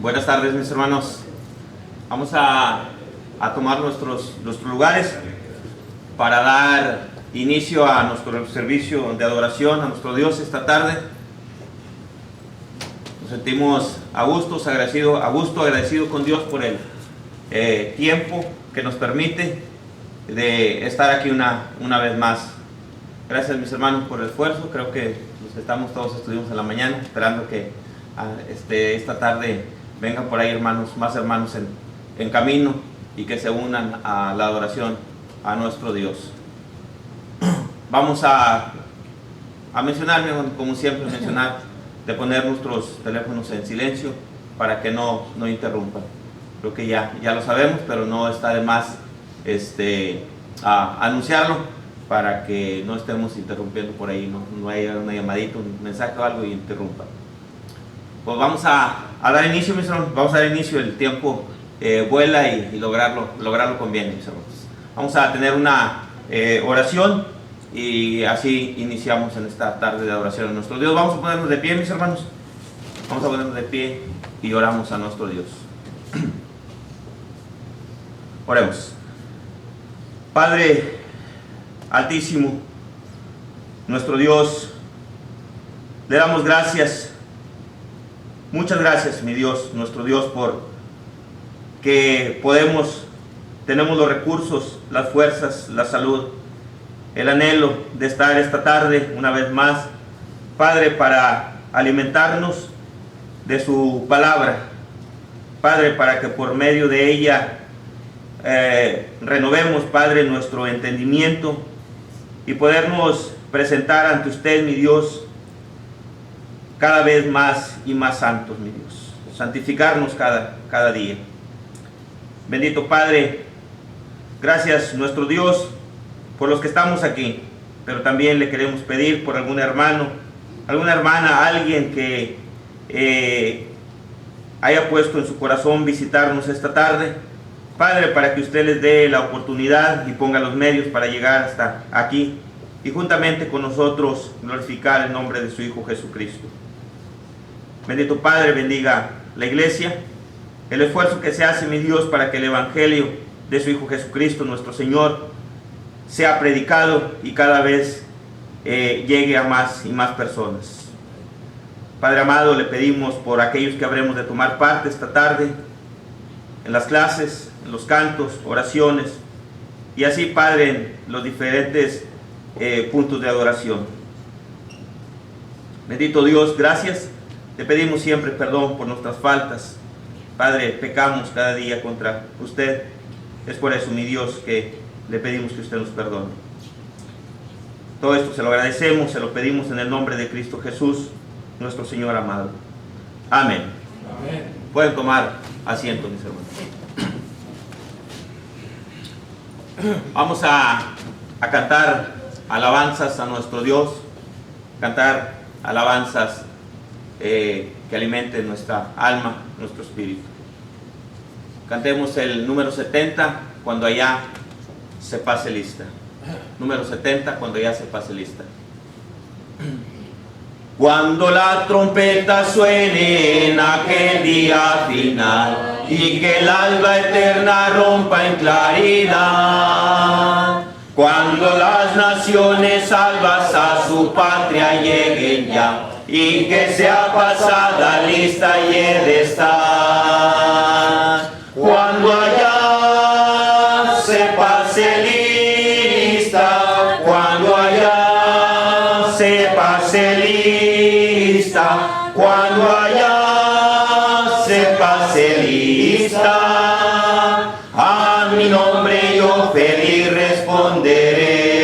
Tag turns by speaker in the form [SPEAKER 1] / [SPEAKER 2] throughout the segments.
[SPEAKER 1] Buenas tardes, mis hermanos. Vamos a tomar nuestros lugares para dar inicio a nuestro servicio de adoración a nuestro Dios esta tarde. Nos sentimos a gusto agradecidos con Dios por el tiempo que nos permite de estar aquí una vez más. Gracias, mis hermanos, por el esfuerzo. Creo que los que estamos todos estuvimos en la mañana esperando que esta tarde vengan por ahí más hermanos en camino y que se unan a la adoración a nuestro Dios. Vamos a mencionar, como siempre, de poner nuestros teléfonos en silencio para que no interrumpan. Creo que ya lo sabemos, pero no está de más anunciarlo para que no estemos interrumpiendo por ahí, no haya una llamadita, un mensaje o algo y interrumpa. Pues vamos a dar inicio, mis hermanos. Vamos a dar inicio. El tiempo vuela y lograrlo conviene, mis hermanos. Vamos a tener una oración y así iniciamos en esta tarde de adoración a nuestro Dios. Vamos a ponernos de pie, mis hermanos. Vamos a ponernos de pie y oramos a nuestro Dios. Oremos. Padre Altísimo, nuestro Dios, le damos gracias. Muchas gracias, mi Dios, nuestro Dios, por que tenemos los recursos, las fuerzas, la salud, el anhelo de estar esta tarde una vez más, Padre, para alimentarnos de su palabra, Padre, para que por medio de ella renovemos, Padre, nuestro entendimiento y podernos presentar ante usted, mi Dios, cada vez más y más santos, mi Dios. Santificarnos cada día. Bendito Padre, gracias, nuestro Dios, por los que estamos aquí, pero también le queremos pedir por algún hermano, alguna hermana, alguien que haya puesto en su corazón visitarnos esta tarde, Padre, para que usted les dé la oportunidad y ponga los medios para llegar hasta aquí y juntamente con nosotros glorificar el nombre de su Hijo Jesucristo. Bendito Padre, bendiga la iglesia, el esfuerzo que se hace, mi Dios, para que el evangelio de su Hijo Jesucristo, nuestro Señor, sea predicado y cada vez llegue a más y más personas. Padre amado, le pedimos por aquellos que habremos de tomar parte esta tarde en las clases, en los cantos, oraciones y así, Padre, en los diferentes puntos de adoración. Bendito Dios, gracias. Te pedimos siempre perdón por nuestras faltas. Padre, pecamos cada día contra usted. Es por eso, mi Dios, que le pedimos que usted nos perdone. Todo esto se lo agradecemos, se lo pedimos en el nombre de Cristo Jesús, nuestro Señor amado. Amén. Amén. Pueden tomar asiento, mis hermanos. Vamos a cantar alabanzas a nuestro Dios, cantar alabanzas que alimenten nuestra alma, nuestro espíritu. Cantemos el número 70, cuando allá se pase lista. Número 70, cuando ya se pase lista. Cuando la trompeta suene en aquel día final y que el alba eterna rompa en claridad, cuando las naciones salvas a su patria lleguen ya y que sea pasada lista y he de estar, cuando allá se pase lista, cuando allá se pase lista, cuando allá se pase lista, a mi nombre yo feliz responderé.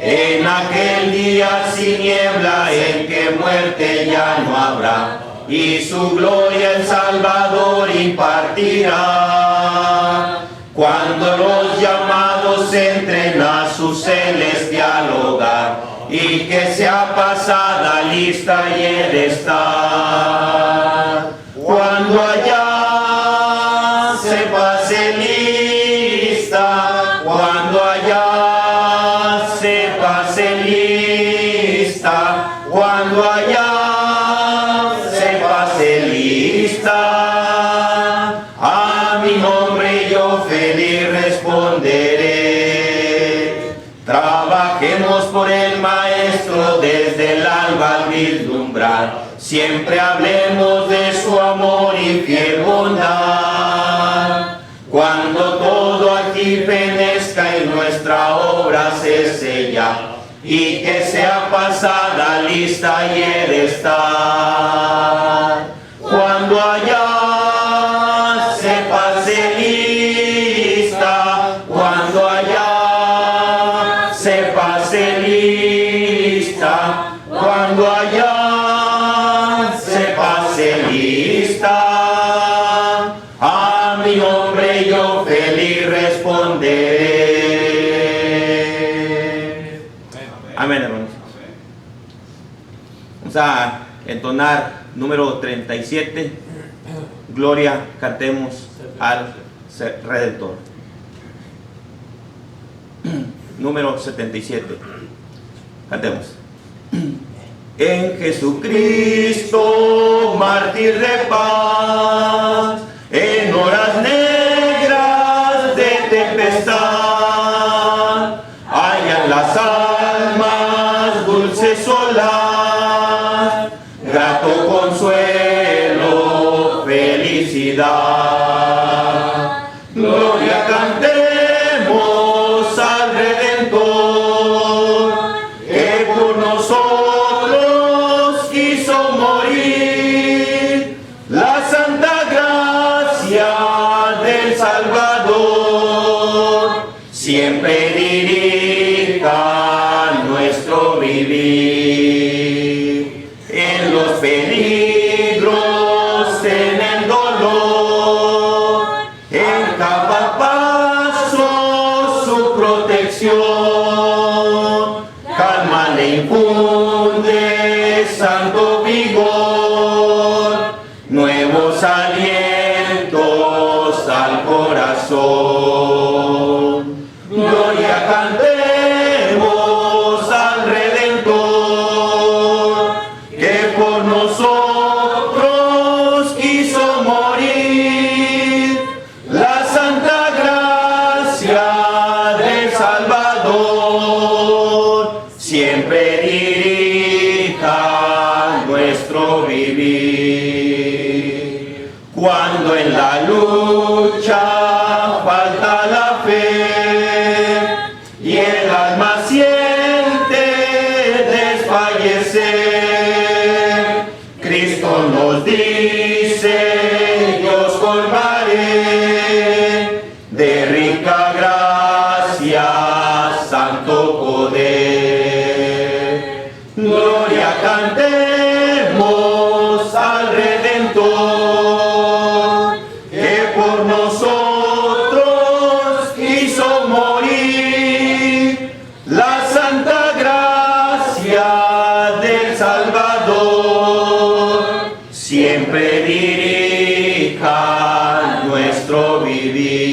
[SPEAKER 1] En aquel día sin niebla en que muerte ya no habrá, y su gloria el Salvador impartirá. Cuando los llamados entren a su celestial hogar y que sea pasada lista y he de estar, cuando allá se pase lista, cuando allá se pase lista, cuando allá se pase lista, lista, a mi nombre yo feliz responderé. Trabajemos por el Maestro desde el alba al vislumbrar, siempre hablemos de su amor y fiel bondad. Cuando todo aquí fenezca y nuestra obra se sella, y que sea pasada, lista y he de estar. Cuando allá se pase lista, cuando allá se pase lista, cuando allá se pase lista, a mi nombre yo feliz responderé. Amén, hermanos. Vamos a entonar número 37. Gloria, cantemos al Redentor. Número 77. Cantemos. En Jesucristo, mártir de paz, en horas negras de tempestad, hallan las almas dulce solar, grato consuelo, felicidad. Gloria cantemos al Redentor, que por nosotros quiso morir. La santa gracia del Salvador siempre dirija nuestro vivir. En los peligros, en el dolor, en cada paso su protección, calma le infunde santo vigor, nuevos alientos al corazón. Gloria cantemos al Redentor, que por nosotros quiso morir. La santa gracia del Salvador siempre dirija nuestro vivir. Cuando en la lucha falta la fe y el alma siente desfallecer, Cristo nos dice: yo os colmaré de rica gracia, santo poder. Gloria cantemos al Redentor, que por nosotros quiso morir. La santa gracia del Salvador siempre dirija nuestro vivir.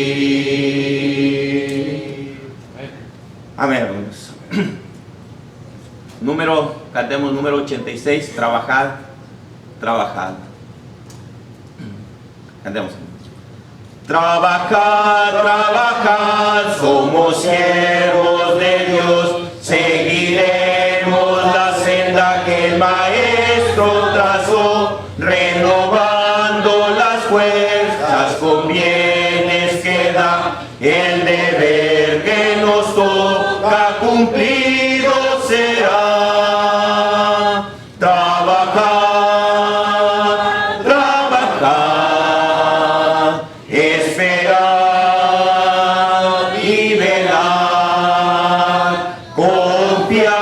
[SPEAKER 1] Amén, hermanos. Cantemos número 86, trabajad, trabajad. Cantemos. Trabajad, trabajad, somos siervos de Dios, seguiremos la senda que el Maestro trazó, renovando las fuerzas con bienes que da, el deber que nos toca cumplido será. Trabajar, trabajar, esperar y velar, confiar,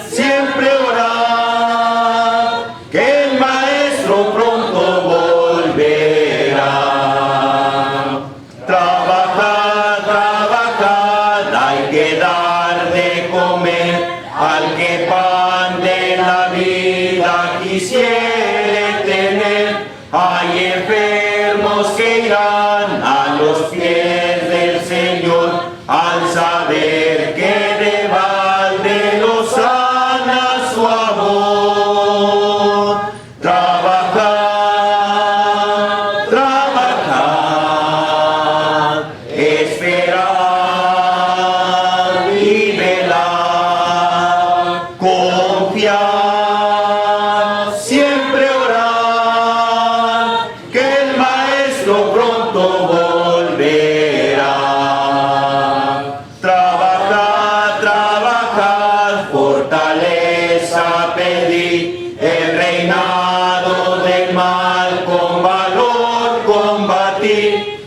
[SPEAKER 1] siempre orar, que el Maestro pronto volverá. Trabajar, trabajar, hay que dar de comer al que pan de la vida quisiere tener. Hay enfermos que irán a los pies del Señor al saber que de balde los sana su amor. Trabajar,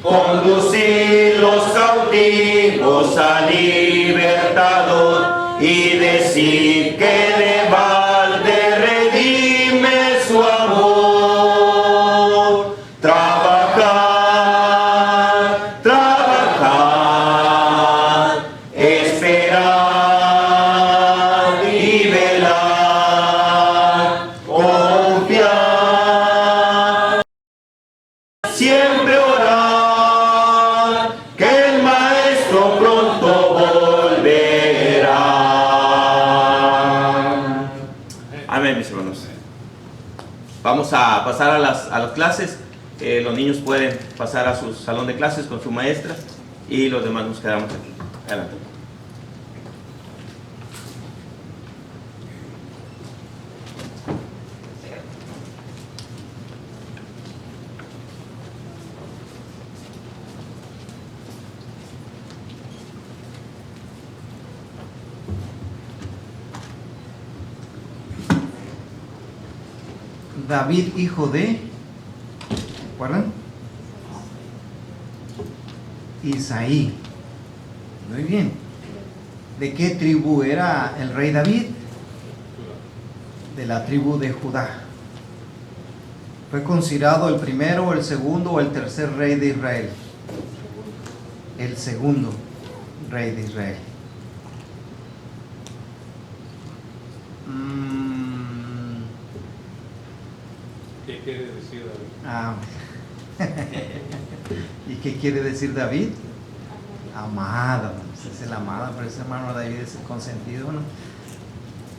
[SPEAKER 1] Conducir los cautivos al libertador y decir que de balde redime su amor. Trabajar, trabajar, esperar y velar, confiar, siempre orar, que el Maestro pronto volverá. Amén, mis hermanos. Vamos a pasar a las clases. Los niños pueden pasar a su salón de clases con su maestra y los demás nos quedamos aquí. Adelante.
[SPEAKER 2] David, hijo de, ¿recuerdan? Isaí. Muy bien. ¿De qué tribu era el rey David? De la tribu de Judá. Fue considerado el primero, el segundo o el tercer rey de Israel. El segundo rey de Israel.
[SPEAKER 3] ¿Qué quiere decir David?
[SPEAKER 2] ¿Y qué quiere decir David? Amado. Es el amado, pero ese hermano David es el consentido. Bueno,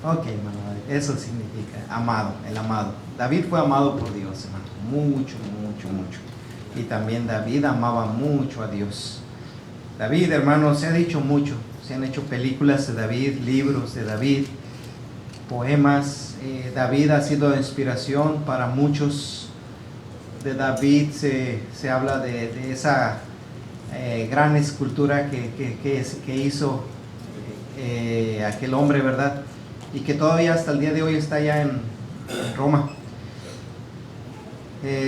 [SPEAKER 2] ok, hermano David, eso significa amado, el amado. David fue amado por Dios, hermano, mucho, mucho, mucho. Y también David amaba mucho a Dios. David, hermano, se ha dicho mucho. Se han hecho películas de David, libros de David, poemas. David ha sido inspiración para muchos. De David se habla de esa gran escultura que hizo aquel hombre, ¿verdad? Y que todavía hasta el día de hoy está allá en Roma.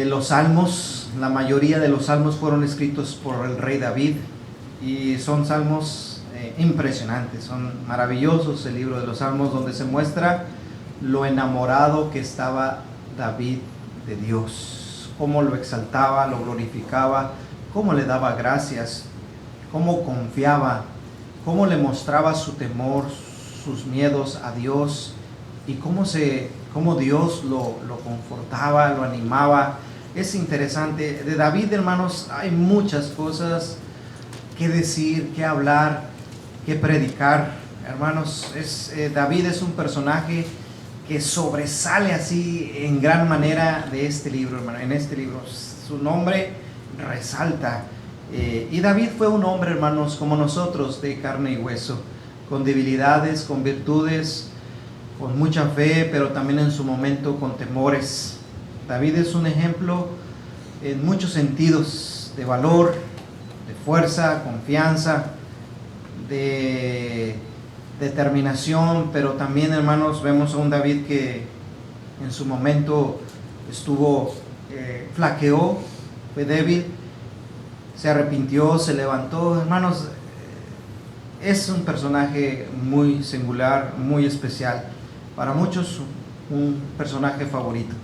[SPEAKER 2] Los salmos, la mayoría de los salmos fueron escritos por el rey David y son salmos impresionantes, son maravillosos. El libro de los salmos, donde se muestra lo enamorado que estaba David de Dios, cómo lo exaltaba, lo glorificaba, cómo le daba gracias, cómo confiaba, cómo le mostraba su temor, sus miedos a Dios, y cómo Dios lo confortaba, lo animaba. Es interesante. De David, hermanos, hay muchas cosas que decir, que hablar, que predicar. Hermanos, David es un personaje que sobresale así en gran manera de este libro, hermano. En este libro su nombre resalta. Y David fue un hombre, hermanos, como nosotros, de carne y hueso, con debilidades, con virtudes, con mucha fe, pero también en su momento con temores. David es un ejemplo en muchos sentidos, de valor, de fuerza, confianza, de determinación, pero también, hermanos, vemos a un David que en su momento flaqueó, fue débil, se arrepintió, se levantó. Hermanos, es un personaje muy singular, muy especial, para muchos un personaje favorito.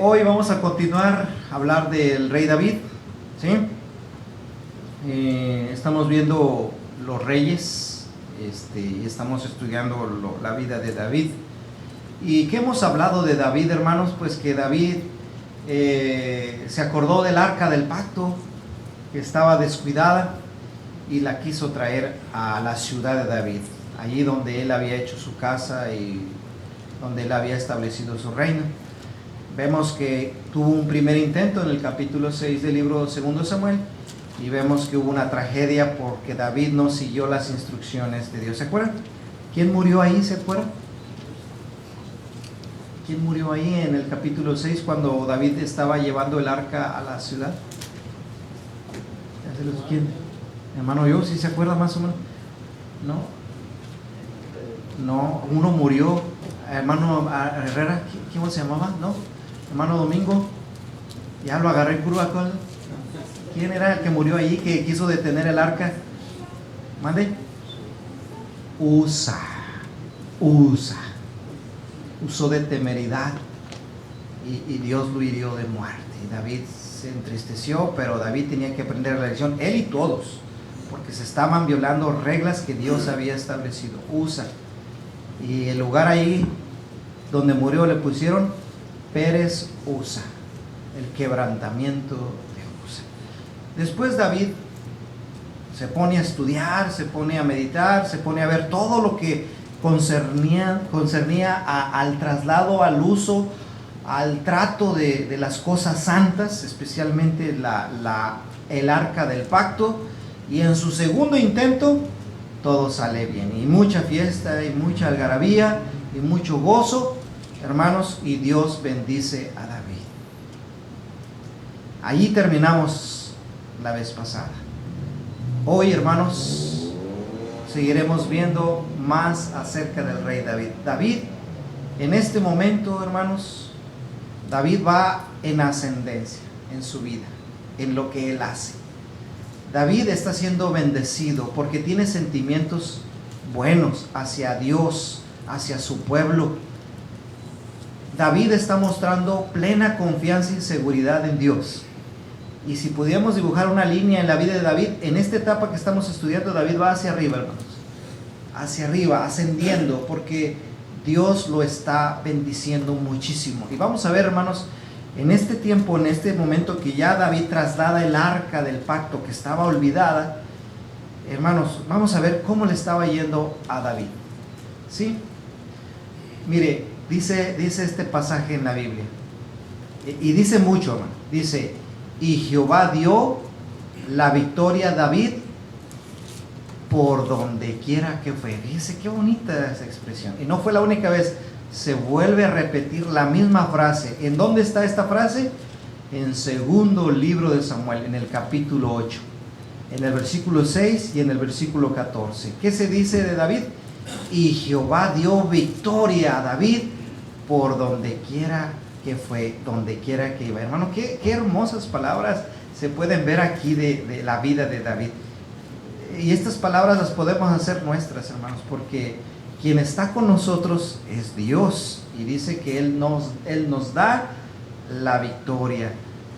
[SPEAKER 2] Hoy vamos a continuar a hablar del rey David, ¿sí? Estamos viendo los reyes, y estamos estudiando la vida de David. ¿Y qué hemos hablado de David, hermanos? Pues que David se acordó del arca del pacto, que estaba descuidada, y la quiso traer a la ciudad de David, allí donde él había hecho su casa y donde él había establecido su reino. Vemos que tuvo un primer intento en el capítulo 6 del libro 2 Samuel, y vemos que hubo una tragedia porque David no siguió las instrucciones de Dios. ¿Se acuerdan? ¿Quién murió ahí? ¿Se acuerdan? ¿Quién murió ahí en el capítulo 6 cuando David estaba llevando el arca a la ciudad? ¿Quién? Hermano, yo, ¿sí se acuerda más o menos? No, uno murió. Hermano Herrera, ¿cómo se llamaba? ¿No? Hermano Domingo, ya lo agarré en curva, ¿Quién era el que murió allí que quiso detener el arca? ¿Mande? Usa. Usó de temeridad y Dios lo hirió de muerte. Y David se entristeció, pero David tenía que aprender la lección, él y todos, porque se estaban violando reglas que Dios había establecido. Usa. Y el lugar ahí donde murió le pusieron Pérez Usa, el quebrantamiento de Usa. Después David se pone a estudiar, se pone a meditar, se pone a ver todo lo que concernía al traslado, al uso, al trato de las cosas santas, especialmente el arca del pacto. Y en su segundo intento todo sale bien, y mucha fiesta, y mucha algarabía, y mucho gozo, hermanos, y Dios bendice a David. Allí terminamos la vez pasada. Hoy, hermanos, seguiremos viendo más acerca del rey David. David, en este momento, hermanos, David va en ascendencia en su vida, en lo que él hace. David está siendo bendecido porque tiene sentimientos buenos hacia Dios, hacia su pueblo. David está mostrando plena confianza y seguridad en Dios. Y si pudiéramos dibujar una línea en la vida de David, en esta etapa que estamos estudiando, David va hacia arriba, hermanos. Hacia arriba, ascendiendo, porque Dios lo está bendiciendo muchísimo. Y vamos a ver, hermanos, en este tiempo, en este momento que ya David traslada el arca del pacto que estaba olvidada, hermanos, vamos a ver cómo le estaba yendo a David. ¿Sí? Mire, dice este pasaje en la Biblia, y dice mucho, hermano. Dice: y Jehová dio la victoria a David por donde quiera que fue. Fíjese qué bonita esa expresión. Y no fue la única vez. Se vuelve a repetir la misma frase. ¿En dónde está esta frase? En segundo libro de Samuel, en el capítulo 8, en el versículo 6 y en el versículo 14. ¿Qué se dice de David? Y Jehová dio victoria a David por donde quiera que fue, donde quiera que iba. Hermano, qué hermosas palabras se pueden ver aquí de la vida de David. Y estas palabras las podemos hacer nuestras, hermanos, porque quien está con nosotros es Dios, y dice que Él nos da la victoria.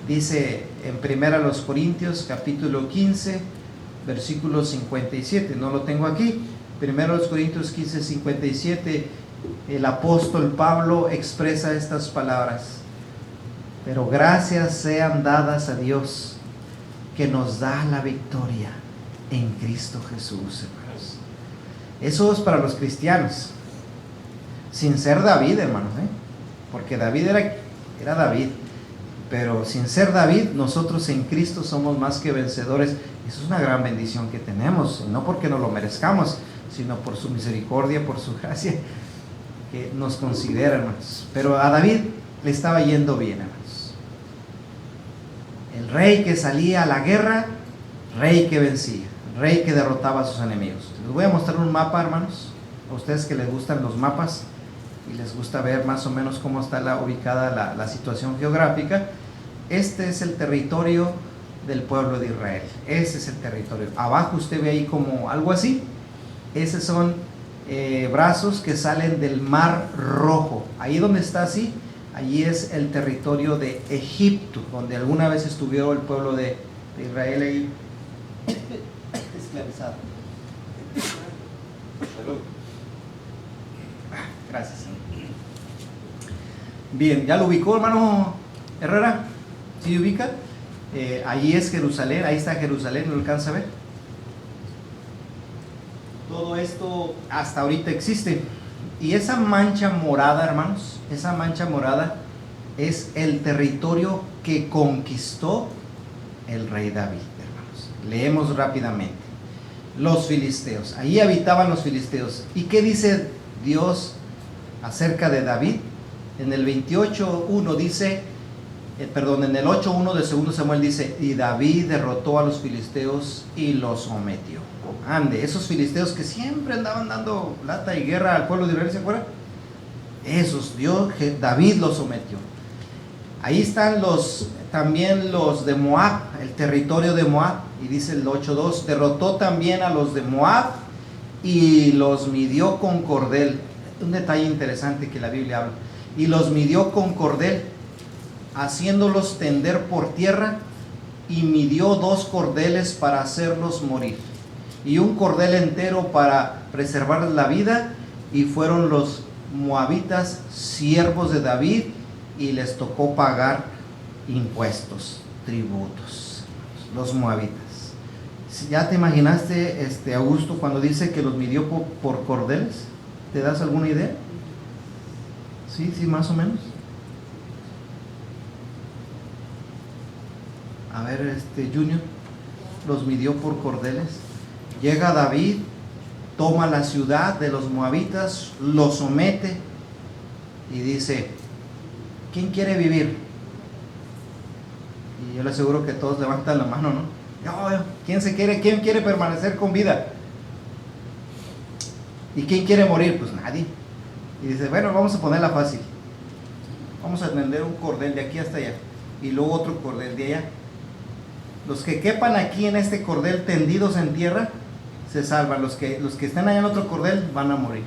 [SPEAKER 2] Dice en 1 Corintios capítulo 15, versículo 57, no lo tengo aquí. 1 Corintios 15, 57, el apóstol Pablo expresa estas palabras: pero gracias sean dadas a Dios, que nos da la victoria en Cristo Jesús, hermanos. Eso es para los cristianos, sin ser David, hermanos, porque David era David, pero sin ser David, nosotros en Cristo somos más que vencedores. Eso es una gran bendición que tenemos, no porque nos lo merezcamos, sino por su misericordia, por su gracia que nos considera, hermanos. Pero a David le estaba yendo bien, hermanos. El rey que salía a la guerra, rey que vencía, rey que derrotaba a sus enemigos. Les voy a mostrar un mapa, hermanos, a ustedes que les gustan los mapas y les gusta ver más o menos cómo está ubicada la situación geográfica. Este es el territorio del pueblo de Israel. Ese es el territorio. Abajo usted ve ahí como algo así. Esos son brazos que salen del Mar Rojo. Ahí donde está así, allí es el territorio de Egipto, donde alguna vez estuvo el pueblo de Israel ahí esclavizado. Gracias. Bien, ¿ya lo ubicó, hermano Herrera? ¿Sí ubica? Allí es Jerusalén, ahí está Jerusalén, ¿lo alcanza a ver? Todo esto hasta ahorita existe. Y esa mancha morada, hermanos, esa mancha morada es el territorio que conquistó el rey David, hermanos. Leemos rápidamente. Los filisteos, ahí habitaban los filisteos. ¿Y qué dice Dios acerca de David? En el 28:1 dice, en el 8:1 de 2 Samuel dice: y David derrotó a los filisteos y los sometió. Ande, esos filisteos que siempre andaban dando lata y guerra al pueblo de Israel, ¿se acuerdan? David los sometió. Ahí están también los de Moab, el territorio de Moab. Y dice el 8:2, derrotó también a los de Moab y los midió con cordel. Un detalle interesante que la Biblia habla. Y los midió con cordel, haciéndolos tender por tierra, y midió 2 cordeles para hacerlos morir, y un cordel entero para preservar la vida. Y fueron los moabitas siervos de David, y les tocó pagar impuestos, tributos, los moabitas. ¿Ya te imaginaste, Augusto, cuando dice que los midió por cordeles? ¿Te das alguna idea? Sí, más o menos. A ver, Junior, los midió por cordeles. Llega David, toma la ciudad de los moabitas, lo somete y dice: ¿quién quiere vivir? Y yo le aseguro que todos levantan la mano, ¿no? ¿Quién quiere permanecer con vida? ¿Y quién quiere morir? Pues nadie. Y dice: bueno, vamos a ponerla fácil. Vamos a tender un cordel de aquí hasta allá, y luego otro cordel de allá. Los que quepan aquí en este cordel tendidos en tierra se salvan. Los que están allá en otro cordel van a morir.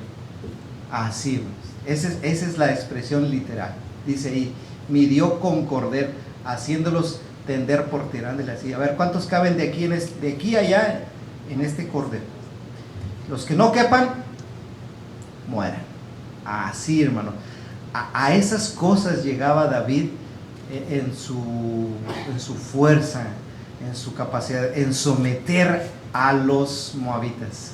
[SPEAKER 2] Así, esa es la expresión literal. Dice ahí: midió con cordel, haciéndolos tender por tierra. Así, a ver, ¿cuántos caben de aquí a allá en este cordel? Los que no quepan, mueran. Así, hermano. A esas cosas llegaba David en su fuerza, en su capacidad, en someter a los moabitas.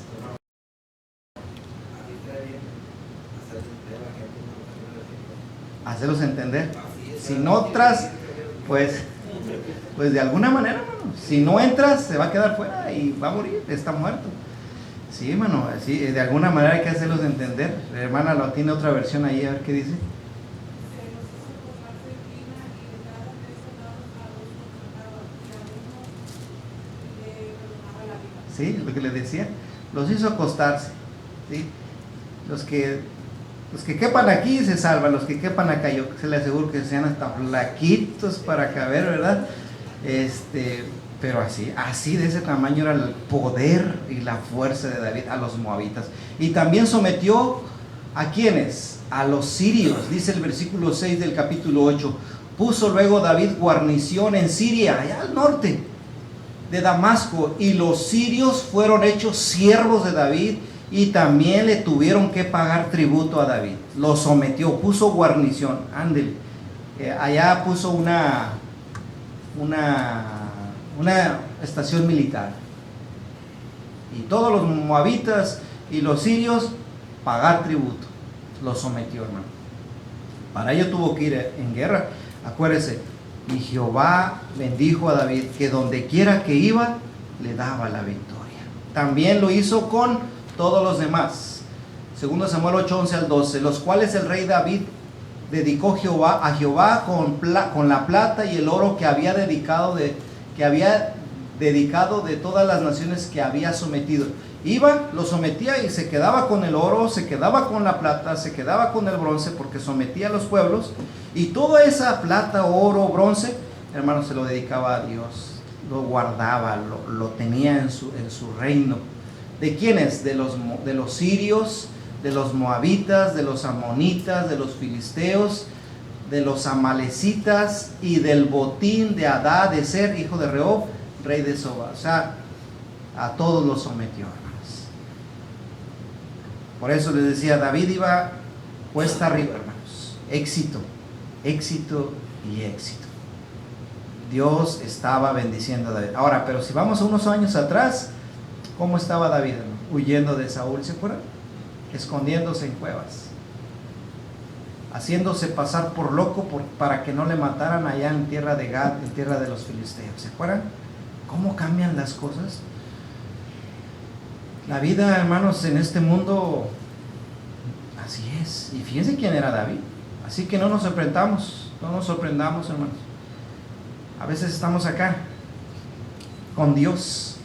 [SPEAKER 2] Hacerlos entender. Si no entras, pues de alguna manera, hermano, si no entras, se va a quedar fuera y va a morir, está muerto. Sí, hermano, sí, de alguna manera hay que hacerlos entender. La hermana lo tiene otra versión ahí, a ver qué dice. Sí, lo que les decía, los hizo acostarse, ¿sí? Los que quepan aquí se salvan, los que quepan acá, yo se les aseguro que sean hasta flaquitos para caber, ¿verdad? Pero así de ese tamaño era el poder y la fuerza de David a los moabitas. Y también sometió ¿a quiénes? A los sirios, dice el versículo 6 del capítulo 8. Puso luego David guarnición en Siria, allá al norte de Damasco, y los sirios fueron hechos siervos de David, y también le tuvieron que pagar tributo a David. Lo sometió, puso guarnición, ándele. Allá puso una estación militar, y todos los moabitas y los sirios pagar tributo. Lo sometió, hermano. Para ello tuvo que ir en guerra. Acuérdese, y Jehová bendijo a David, que donde quiera que iba le daba la victoria. También lo hizo con todos los demás. Segundo Samuel 8:11-12, los cuales el rey David dedicó a Jehová con la plata y el oro que había dedicado de todas las naciones que había sometido. Iba, lo sometía y se quedaba con el oro, se quedaba con la plata, se quedaba con el bronce, porque sometía a los pueblos, y toda esa plata, oro, bronce, hermano, se lo dedicaba a Dios, lo guardaba, lo tenía en su reino. ¿De quiénes? De los sirios, de los moabitas, de los amonitas, de los filisteos, de los amalecitas, y del botín de Hadad de Ser, hijo de Rehob, rey de Soba. O sea, a todos los sometió, hermanos. Por eso les decía, David iba cuesta arriba, hermanos. Éxito y éxito. Dios estaba bendiciendo a David. Ahora, pero si vamos a unos años atrás, ¿cómo estaba David, hermano? Huyendo de Saúl, ¿se acuerdan? Escondiéndose en cuevas, haciéndose pasar por loco para que no le mataran allá en tierra de Gad, en tierra de los filisteos. ¿Se acuerdan? ¿Cómo cambian las cosas? La vida, hermanos, en este mundo, así es. Y fíjense quién era David. Así que no nos sorprendamos, hermanos. A veces estamos acá con Dios,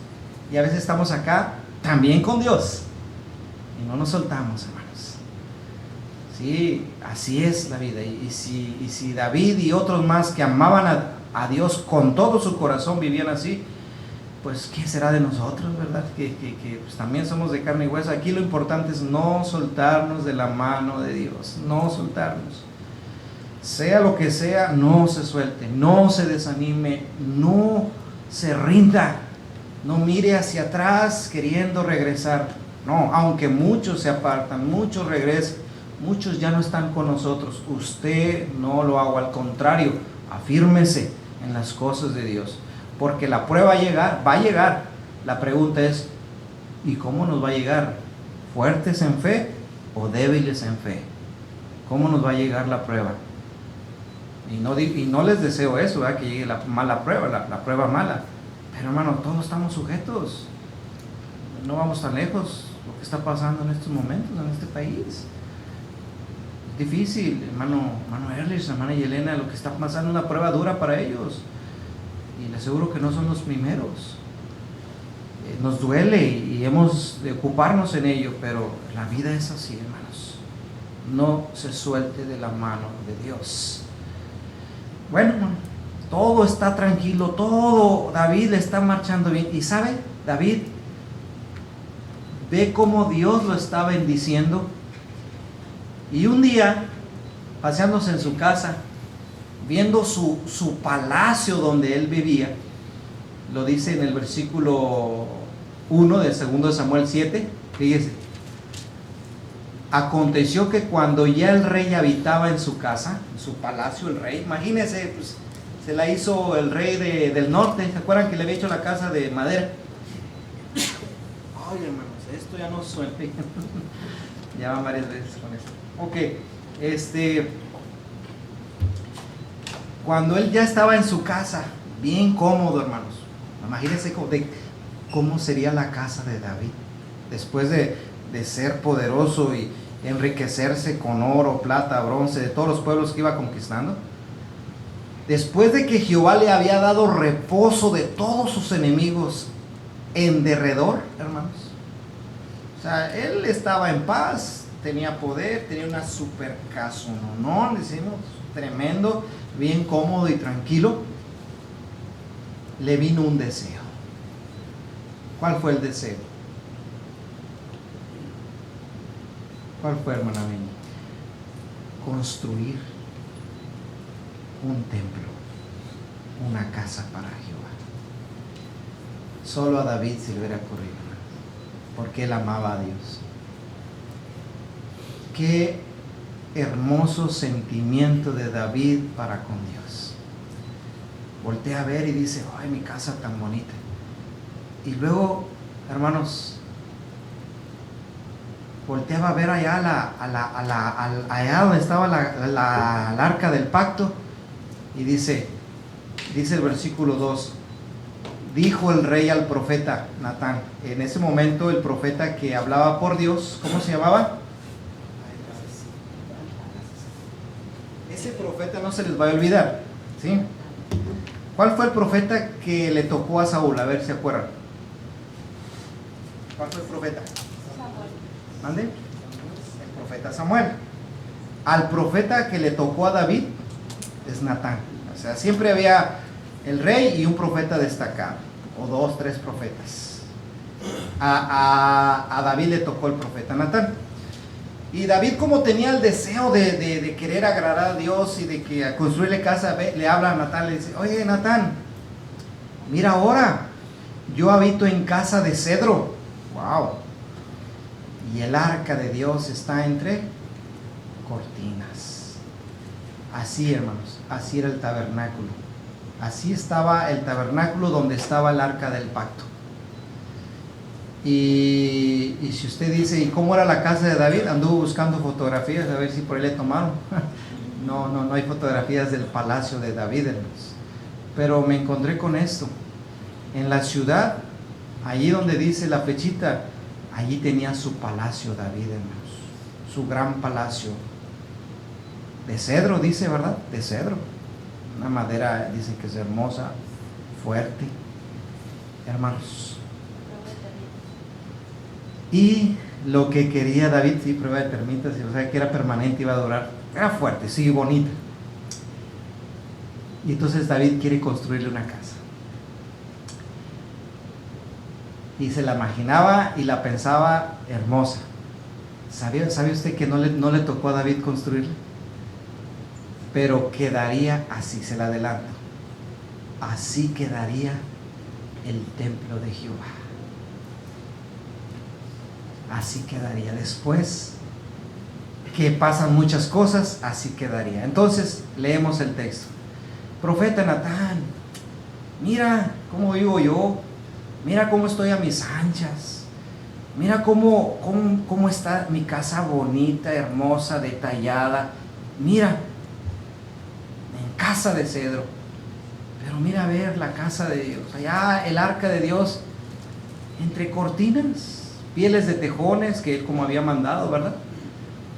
[SPEAKER 2] y a veces estamos acá también con Dios, y no nos soltamos, hermanos. Sí, así es la vida. Y si David y otros más que amaban a Dios con todo su corazón vivían así, pues ¿qué será de nosotros, verdad? Que pues, también somos de carne y hueso. Aquí lo importante es no soltarnos de la mano de Dios, no soltarnos. Sea lo que sea, no se suelte, no se desanime, no se rinda, no mire hacia atrás queriendo regresar. No, aunque muchos se apartan, muchos regresan, muchos ya no están con nosotros, usted no lo haga, al contrario, afírmese en las cosas de Dios, porque la prueba va a llegar. La pregunta es, ¿y cómo nos va a llegar? ¿Fuertes en fe o débiles en fe? ¿Cómo nos va a llegar la prueba? Y no les deseo eso, ¿verdad? Que llegue la mala prueba, la prueba mala. Pero hermano, todos estamos sujetos. No vamos tan lejos. Lo que está pasando en estos momentos en este país es difícil, hermano Erlich, hermana Yelena, lo que está pasando es una prueba dura para ellos. Y les aseguro que no son los primeros. Nos duele y hemos de ocuparnos en ello, pero la vida es así, hermanos. No se suelte de la mano de Dios. Bueno, todo está tranquilo, todo, David le está marchando bien. Y sabe, David ve cómo Dios lo está bendiciendo. Y un día, paseándose en su casa, viendo su palacio donde él vivía, lo dice en el versículo 1 del 2 Samuel 7, fíjese. Aconteció que cuando ya el rey habitaba en su casa, en su palacio, el rey, imagínense, pues, se la hizo el rey del norte. ¿Se acuerdan que le había hecho la casa de madera? Ay, hermanos, esto ya no suena. Ya van varias veces con esto. Ok, cuando él ya estaba en su casa, bien cómodo, hermanos. Imagínense cómo sería la casa de David después de ser poderoso y enriquecerse con oro, plata, bronce de todos los pueblos que iba conquistando. Después de que Jehová le había dado reposo de todos sus enemigos en derredor, hermanos. O sea, él estaba en paz, tenía poder, tenía una super casa, no, decimos, tremendo, bien cómodo y tranquilo. Le vino un deseo. ¿Cuál fue el deseo? ¿Cuál fue, hermana mía? Construir un templo, una casa para Jehová. Solo a David se le hubiera ocurrido, porque él amaba a Dios. Qué hermoso sentimiento de David para con Dios. Voltea a ver y dice, ay, mi casa tan bonita. Y luego, hermanos, volteaba a ver allá allá donde estaba la arca del pacto, y dice el versículo 2, dijo el rey al profeta Natán. En ese momento el profeta que hablaba por Dios, ¿cómo se llamaba? Ese profeta no se les va a olvidar, ¿sí? ¿Cuál fue el profeta que le tocó a Saúl? A ver si se acuerdan. ¿Cuál fue el profeta? ¿Mande? El profeta Samuel. Al profeta que le tocó a David es Natán. O sea, siempre había el rey y un profeta destacado, o 2, 3 profetas. A David le tocó el profeta Natán. Y David, como tenía el deseo de querer agradar a Dios y de que construirle casa, le habla a Natán, le dice, oye Natán, mira ahora, yo habito en casa de cedro. Wow. Y el arca de Dios está entre cortinas. Así, hermanos, así era el tabernáculo. Así estaba el tabernáculo donde estaba el arca del pacto. Y si usted dice, ¿y cómo era la casa de David? Anduvo buscando fotografías a ver si por ahí le tomaron. No hay fotografías del palacio de David, hermanos. Pero me encontré con esto. En la ciudad, allí donde dice la flechita, allí tenía su palacio David, hermanos. Su gran palacio. De cedro, dice, ¿verdad? De cedro. Una madera, dice que es hermosa, fuerte. Hermanos. Y lo que quería David, sí, prueba de termitas, o sea que era permanente, iba a durar, era fuerte, sí, bonita. Y entonces David quiere construirle una casa. Y se la imaginaba y la pensaba hermosa. ¿Sabe usted que no le tocó a David construirla? Pero quedaría así, se la adelanto. Así quedaría el templo de Jehová. Así quedaría. Después que pasan muchas cosas, así quedaría. Entonces leemos el texto. Profeta Natán, mira cómo vivo yo, mira cómo estoy a mis anchas, mira cómo está mi casa bonita, hermosa, detallada, mira, en casa de cedro, pero mira a ver la casa de Dios, allá el arca de Dios, entre cortinas, pieles de tejones que él como había mandado, ¿verdad?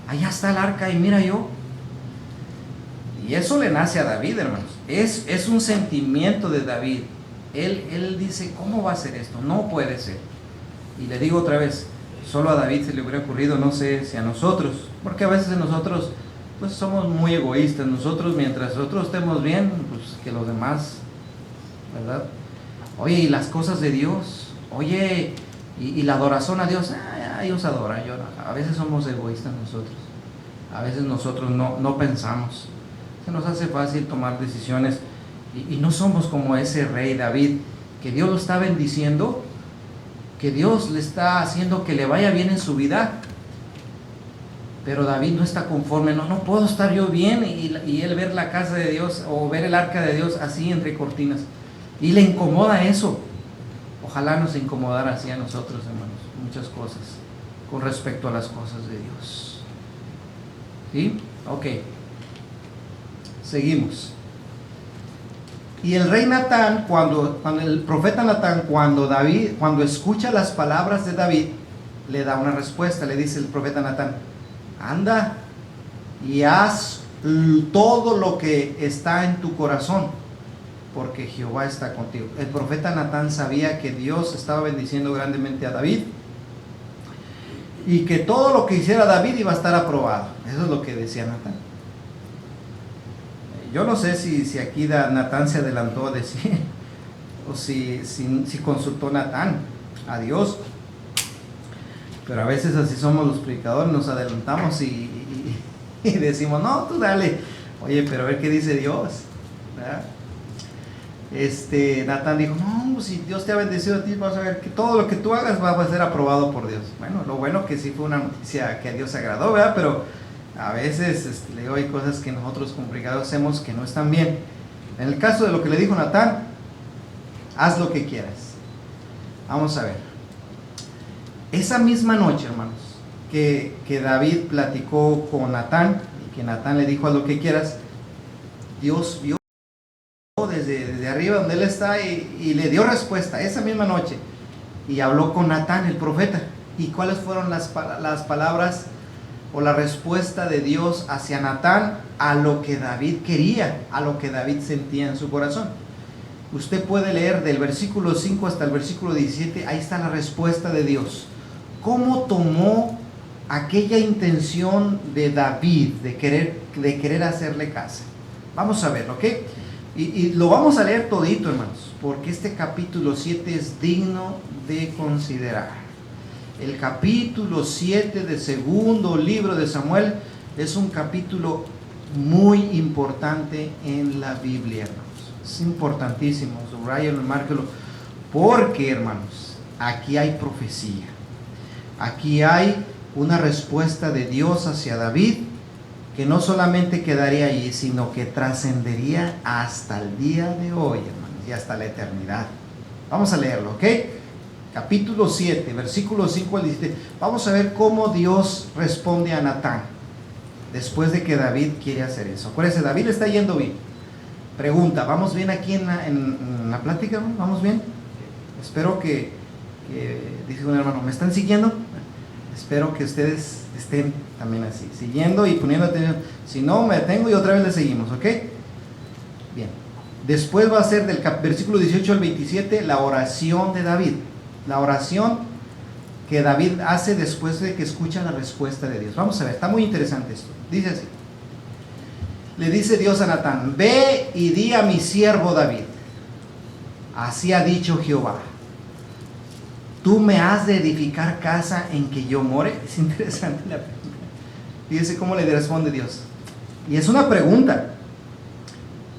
[SPEAKER 2] Allá está el arca y mira yo. Y eso le nace a David, hermanos. Es un sentimiento de David. Él dice, ¿cómo va a ser esto? No puede ser. Y le digo otra vez, solo a David se le hubiera ocurrido, no sé si a nosotros, porque a veces nosotros pues somos muy egoístas. Nosotros, mientras nosotros estemos bien, pues que los demás, ¿verdad? Oye, y las cosas de Dios, oye, y la adoración a Dios, Dios adora, yo no. A veces somos egoístas nosotros. A veces nosotros no pensamos. Se nos hace fácil tomar decisiones y no somos como ese rey David, que Dios lo está bendiciendo, que Dios le está haciendo que le vaya bien en su vida, pero David no está conforme. No puedo estar yo bien y él ver la casa de Dios o ver el arca de Dios así entre cortinas, y le incomoda eso. Ojalá nos incomodara así a nosotros, hermanos, muchas cosas con respecto a las cosas de Dios. ¿Sí? Ok. Seguimos. Y el rey Natán, cuando el profeta Natán, cuando escucha las palabras de David, le da una respuesta. Le dice el profeta Natán, anda y haz todo lo que está en tu corazón, porque Jehová está contigo. El profeta Natán sabía que Dios estaba bendiciendo grandemente a David y que todo lo que hiciera David iba a estar aprobado. Eso es lo que decía Natán. Yo no sé si aquí Natán se adelantó a decir, o si consultó Natán a Dios, pero a veces así somos los predicadores, nos adelantamos y decimos, no, tú dale, oye, pero a ver qué dice Dios, ¿verdad? Natán dijo, no, si Dios te ha bendecido a ti, vas a ver que todo lo que tú hagas va a ser aprobado por Dios. Bueno, lo bueno que sí fue una noticia que a Dios agradó, ¿verdad? Pero a veces hay cosas que nosotros como predicadores hacemos que no están bien. En el caso de lo que le dijo Natán, haz lo que quieras. Vamos a ver. Esa misma noche, hermanos, que David platicó con Natán y que Natán le dijo haz lo que quieras, Dios vio desde arriba donde él está y le dio respuesta esa misma noche y habló con Natán el profeta. ¿Y cuáles fueron las palabras o la respuesta de Dios hacia Natán a lo que David quería, a lo que David sentía en su corazón? Usted puede leer del versículo 5 hasta el versículo 17, ahí está la respuesta de Dios. ¿Cómo tomó aquella intención de David de querer hacerle casa? Vamos a verlo, ¿ok? Y lo vamos a leer todito, hermanos, porque este capítulo 7 es digno de considerar. El capítulo 7 del segundo libro de Samuel es un capítulo muy importante en la Biblia, hermanos. Es importantísimo, subrayenlo, márquelo, porque, hermanos, aquí hay profecía. Aquí hay una respuesta de Dios hacia David que no solamente quedaría allí, sino que trascendería hasta el día de hoy, hermanos, y hasta la eternidad. Vamos a leerlo, ¿ok? Capítulo 7, versículos 5 al 17. Vamos a ver cómo Dios responde a Natán después de que David quiere hacer eso. Acuérdense, David le está yendo bien. Pregunta, ¿vamos bien aquí en la plática? ¿Vamos bien? Espero que dice un hermano, ¿me están siguiendo? Espero que ustedes estén también así, siguiendo y poniendo atención. Si no, me detengo y otra vez le seguimos, ¿ok? Bien. Después va a ser del versículo 18 al 27 la oración de David. La oración que David hace después de que escucha la respuesta de Dios. Vamos a ver, está muy interesante esto. Dice así. Le dice Dios a Natán: ve y di a mi siervo David, así ha dicho Jehová, ¿tú me has de edificar casa en que yo more? Es interesante la pregunta. Fíjese cómo le responde Dios. Y es una pregunta.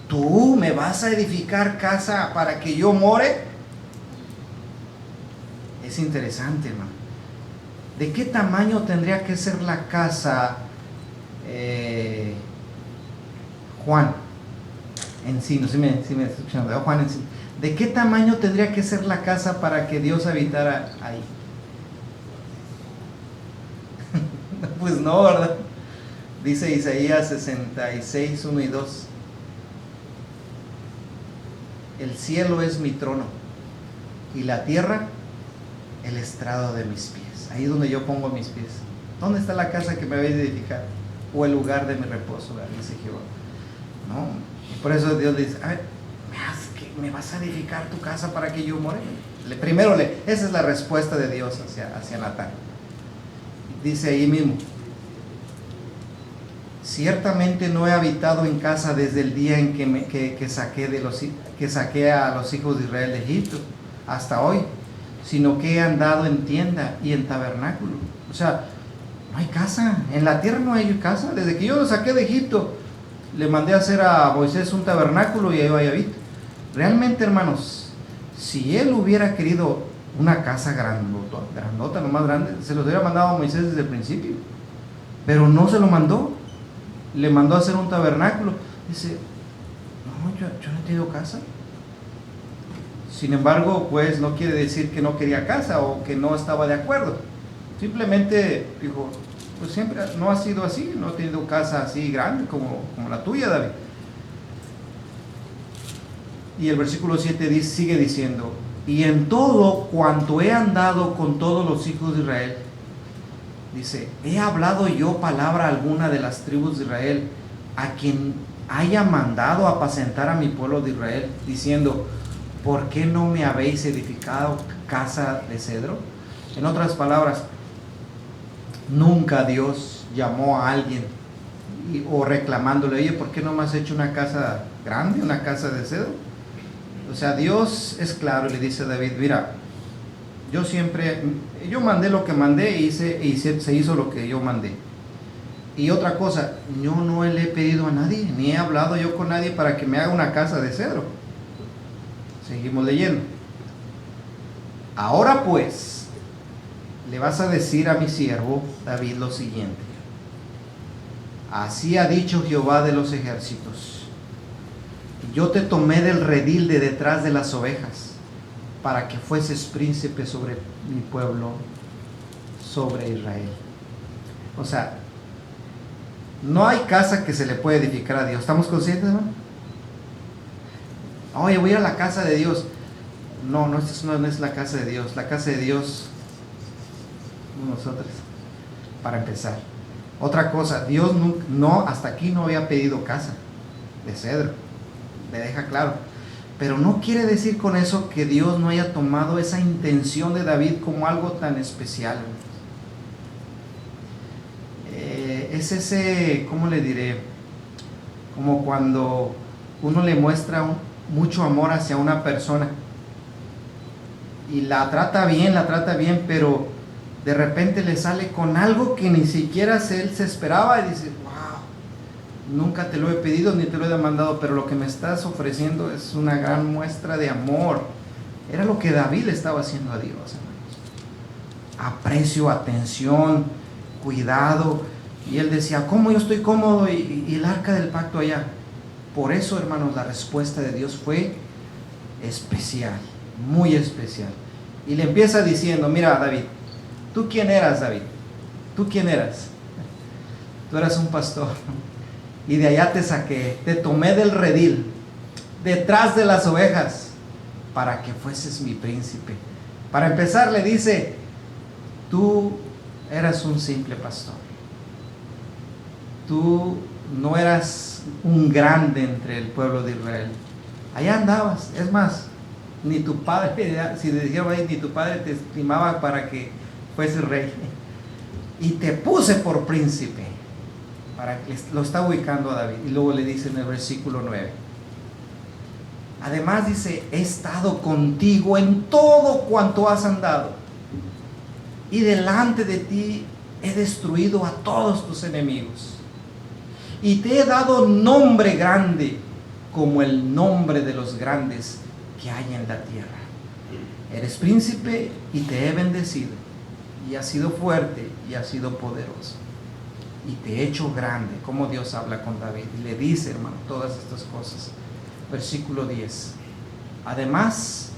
[SPEAKER 2] ¿Tú me vas a edificar casa para que yo more? Es interesante, hermano. ¿De qué tamaño tendría que ser la casa, Juan Encino? Si me está escuchando, Juan Encino. ¿De qué tamaño tendría que ser la casa para que Dios habitara ahí? Pues no, ¿verdad? Dice Isaías 66, 1 y 2. El cielo es mi trono y la tierra el estrado de mis pies. Ahí es donde yo pongo mis pies. ¿Dónde está la casa que me habéis de edificar? O el lugar de mi reposo, ¿verdad? Dice Jehová. No, y por eso Dios le dice: a ver, ¿me vas a edificar tu casa para que yo more? Esa es la respuesta de Dios hacia Natán. Dice ahí mismo: ciertamente no he habitado en casa desde el día en que saqué a los hijos de Israel de Egipto hasta hoy, sino que he andado en tienda y en tabernáculo. O sea, no hay casa, en la tierra no hay casa. Desde que yo lo saqué de Egipto, le mandé a hacer a Moisés un tabernáculo y ahí habito. Realmente, hermanos, si él hubiera querido una casa grandota, no más grande, se los hubiera mandado a Moisés desde el principio, pero no se lo mandó. Le mandó a hacer un tabernáculo. Dice: no, yo no he tenido casa. Sin embargo, pues no quiere decir que no quería casa o que no estaba de acuerdo. Simplemente dijo: pues siempre no ha sido así, no he tenido casa así grande como la tuya, David. Y el versículo 7 sigue diciendo: y en todo cuanto he andado con todos los hijos de Israel, dice, ¿he hablado yo palabra alguna de las tribus de Israel a quien haya mandado apacentar a mi pueblo de Israel, diciendo: ¿por qué no me habéis edificado casa de cedro? En otras palabras, nunca Dios llamó a alguien o reclamándole: oye, ¿por qué no me has hecho una casa grande, una casa de cedro? O sea, Dios es claro y le dice a David: mira, yo mandé lo que mandé y se hizo lo que yo mandé. Y otra cosa, yo no le he pedido a nadie, ni he hablado yo con nadie para que me haga una casa de cedro. Seguimos leyendo. Ahora pues, le vas a decir a mi siervo David lo siguiente: así ha dicho Jehová de los ejércitos, yo te tomé del redil de detrás de las ovejas, para que fueses príncipe sobre mi pueblo, sobre Israel. O sea, no hay casa que se le pueda edificar a Dios. ¿Estamos conscientes, hermano? Oye, voy a la casa de Dios. No, esta no es la casa de Dios. La casa de Dios, nosotros, para empezar. Otra cosa, Dios hasta aquí no había pedido casa de cedro. Le deja claro. Pero no quiere decir con eso que Dios no haya tomado esa intención de David como algo tan especial. Es ese, ¿cómo le diré? Como cuando uno le muestra mucho amor hacia una persona y la trata bien, pero de repente le sale con algo que ni siquiera él se esperaba y dice: wow, nunca te lo he pedido ni te lo he demandado, pero lo que me estás ofreciendo es una gran muestra de amor. Era lo que David le estaba haciendo a Dios, hermanos. Aprecio, atención, cuidado. Y él decía: ¿cómo yo estoy cómodo y el arca del pacto allá? Por eso, hermanos, la respuesta de Dios fue especial, muy especial. Y le empieza diciendo: mira, David, ¿tú quién eras, David? ¿Tú quién eras? Tú eras un pastor. Y de allá te saqué, te tomé del redil, detrás de las ovejas, para que fueses mi príncipe. Para empezar, le dice: tú eras un simple pastor. Tú no eras un grande entre el pueblo de Israel. Allá andabas. Es más, ni tu padre, si decía ahí, ni tu padre te estimaba para que fuese rey. Y te puse por príncipe. Para que lo está ubicando a David. Y luego le dice en el versículo 9. Además dice, he estado contigo en todo cuanto has andado. Y delante de ti he destruido a todos tus enemigos. Y te he dado nombre grande, como el nombre de los grandes que hay en la tierra. Eres príncipe y te he bendecido. Y has sido fuerte y has sido poderoso. Y te he hecho grande. Como Dios habla con David. Y le dice, hermano, todas estas cosas. Versículo 10. Además,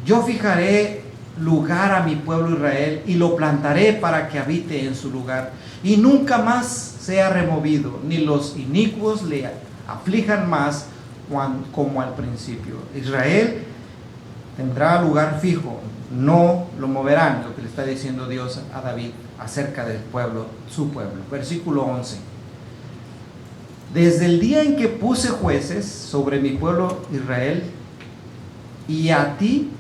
[SPEAKER 2] yo fijaré lugar a mi pueblo Israel y lo plantaré para que habite en su lugar. Y nunca más sea removido, ni los inicuos le aflijan más como al principio. Israel tendrá lugar fijo, no lo moverán, lo que le está diciendo Dios a David acerca del pueblo, su pueblo. Versículo 11. Desde el día en que puse jueces sobre mi pueblo Israel, y a ti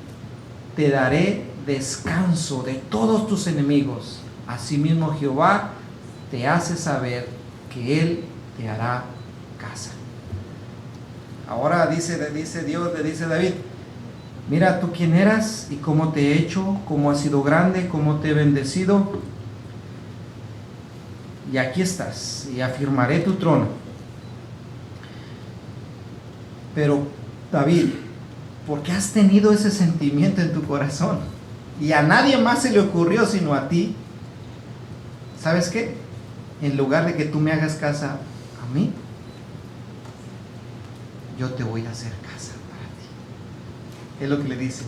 [SPEAKER 2] te daré descanso de todos tus enemigos. Asimismo Jehová te hace saber que Él te hará casa. Ahora dice Dios, le dice David, mira tú quién eras y cómo te he hecho, cómo has sido grande, cómo te he bendecido. Y aquí estás, y afirmaré tu trono. Pero David, ¿por qué has tenido ese sentimiento en tu corazón? Y a nadie más se le ocurrió sino a ti. ¿Sabes qué? En lugar de que tú me hagas casa a mí, yo te voy a hacer casa para ti. Es lo que le dice.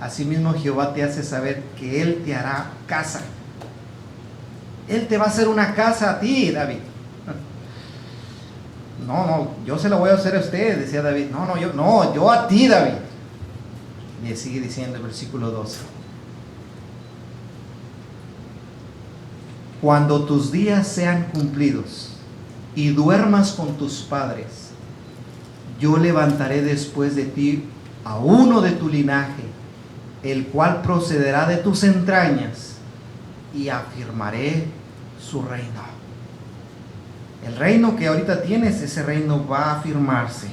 [SPEAKER 2] Asimismo Jehová te hace saber que Él te hará casa. Él te va a hacer una casa a ti, David. No, yo se la voy a hacer a usted, decía David. Yo a ti, David. Y sigue diciendo el versículo 12. Cuando tus días sean cumplidos y duermas con tus padres, yo levantaré después de ti a uno de tu linaje, el cual procederá de tus entrañas, y afirmaré su reino. El reino que ahorita tienes, ese reino va a afirmarse.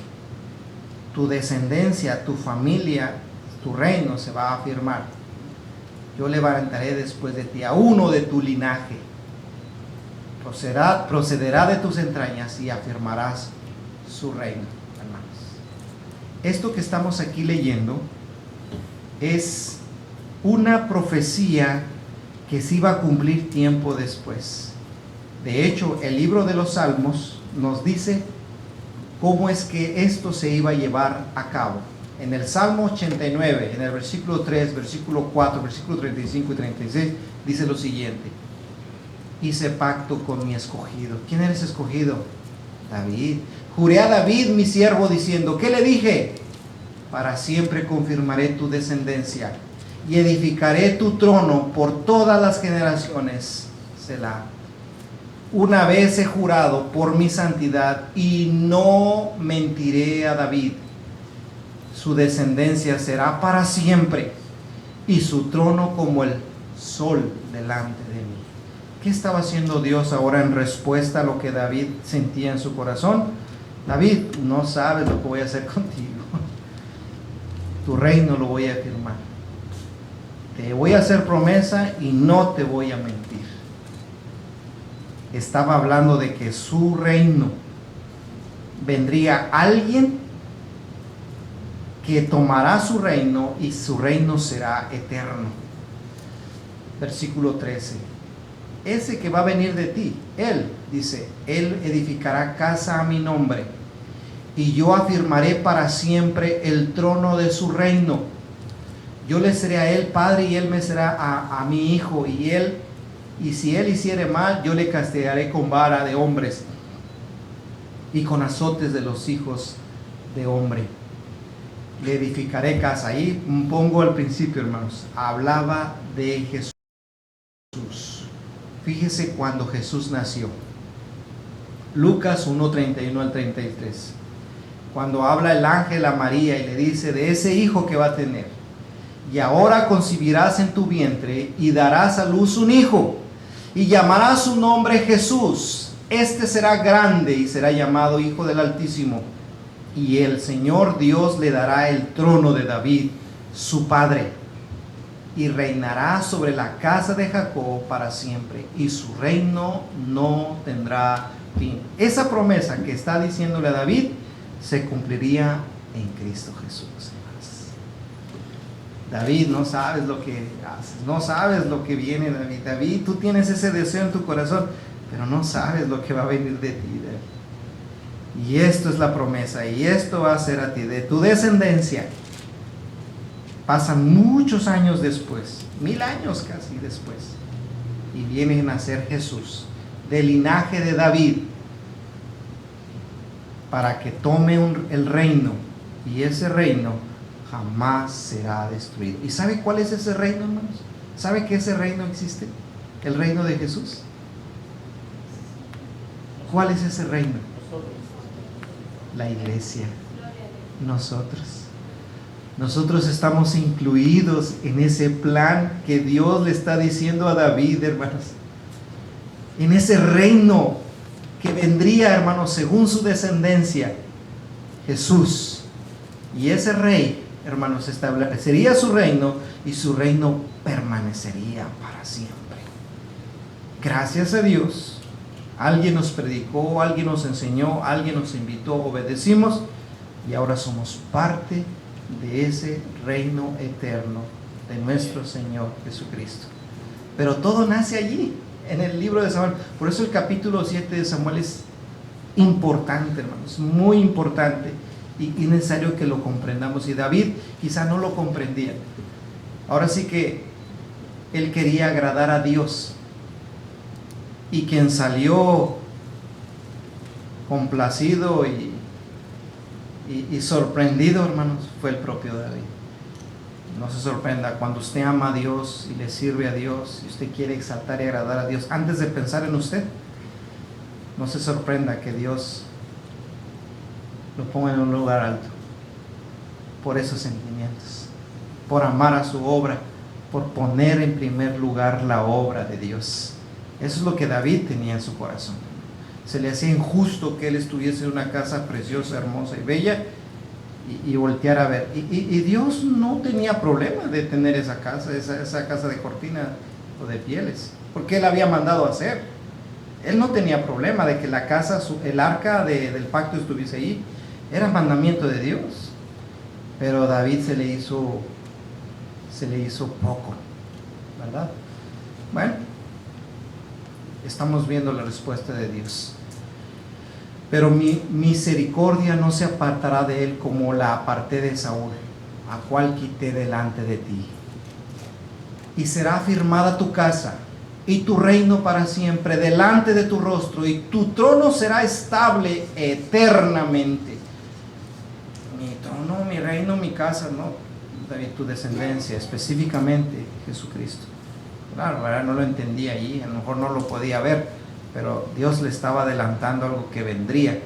[SPEAKER 2] Tu descendencia, tu familia, tu reino se va a afirmar. Yo levantaré después de ti a uno de tu linaje. Procederá de tus entrañas y afirmarás su reino, hermanos. Esto que estamos aquí leyendo es una profecía que se iba a cumplir tiempo después. De hecho, el libro de los Salmos nos dice cómo es que esto se iba a llevar a cabo. En el Salmo 89, en el versículo 3, versículo 4, versículo 35 y 36, dice lo siguiente: hice pacto con mi escogido. ¿Quién eres escogido? David. Juré a David mi siervo diciendo, ¿qué le dije? Para siempre confirmaré tu descendencia y edificaré tu trono por todas las generaciones. Selah. Una vez he jurado por mi santidad y no mentiré a David. Su descendencia será para siempre y su trono como el sol delante de mí. ¿Qué estaba haciendo Dios ahora en respuesta a lo que David sentía en su corazón? David, no sabes lo que voy a hacer contigo. Tu reino lo voy a afirmar. Te voy a hacer promesa y no te voy a mentir. Estaba hablando de que su reino vendría alguien que tomará su reino y su reino será eterno. Versículo 13. Ese que va a venir de ti, Él, dice, Él edificará casa a mi nombre y yo afirmaré para siempre el trono de su reino. Yo le seré a Él padre y Él me será a mi hijo, y si Él hiciere mal, yo le castigaré con vara de hombres y con azotes de los hijos de hombre. Le edificaré casa. Ahí pongo al principio, hermanos, hablaba de Jesús. Fíjese cuando Jesús nació. Lucas 1:31 al 33. Cuando habla el ángel a María y le dice de ese hijo que va a tener. y ahora concebirás en tu vientre y darás a luz un hijo, y llamarás su nombre Jesús. Este será grande y será llamado Hijo del Altísimo, y el Señor Dios le dará el trono de David, su padre, y reinará sobre la casa de Jacob para siempre, y su reino no tendrá fin. Esa promesa que está diciéndole a David se cumpliría en Cristo Jesús. David, no sabes lo que haces, no sabes lo que viene, David. David, tú tienes ese deseo en tu corazón, pero no sabes lo que va a venir de ti, David. Y esto es la promesa, y esto va a ser a ti, de tu descendencia. Pasan muchos años después, 1000 años casi después, y viene a nacer Jesús, del linaje de David, para que tome el reino, y ese reino jamás será destruido. ¿Y sabe cuál es ese reino, hermanos? ¿Sabe que ese reino existe? El reino de Jesús. ¿Cuál es ese reino? La iglesia. Nosotros estamos incluidos en ese plan que Dios le está diciendo a David, hermanos. En ese reino que vendría, hermanos, según su descendencia, Jesús. Y ese rey, hermanos, establecería su reino, y su reino permanecería para siempre. Gracias a Dios, alguien nos predicó, alguien nos enseñó, alguien nos invitó, obedecimos, y ahora somos parte de ese reino eterno de nuestro Señor Jesucristo. Pero todo nace allí, en el libro de Samuel. Por eso el capítulo 7 de Samuel es importante, hermanos, muy importante, y necesario que lo comprendamos. Y David quizá no lo comprendía. Ahora sí que él quería agradar a Dios, y quien salió complacido y sorprendido, hermanos, fue el propio David. No se sorprenda cuando usted ama a Dios y le sirve a Dios, y usted quiere exaltar y agradar a Dios, antes de pensar en usted, no se sorprenda que Dios lo ponga en un lugar alto por esos sentimientos, por amar a su obra, por poner en primer lugar la obra de Dios. Eso es lo que David tenía en su corazón. Se le hacía injusto que él estuviese en una casa preciosa, hermosa y bella, y voltear a ver. Y Dios no tenía problema de tener esa casa de cortina o de pieles, porque él había mandado hacer. Él no tenía problema de que la casa, el arca del pacto estuviese ahí. Era mandamiento de Dios. Pero a David se le hizo poco, ¿verdad? Bueno, estamos viendo la respuesta de Dios. Pero mi misericordia no se apartará de él como la aparté de Saúl, a cual quité delante de ti. Y será afirmada tu casa y tu reino para siempre delante de tu rostro, y tu trono será estable eternamente. Mi trono, mi reino, mi casa, no, David, tu descendencia, específicamente Jesucristo. Claro, ¿verdad? No lo entendía allí, a lo mejor no lo podía ver, pero Dios le estaba adelantando algo que vendría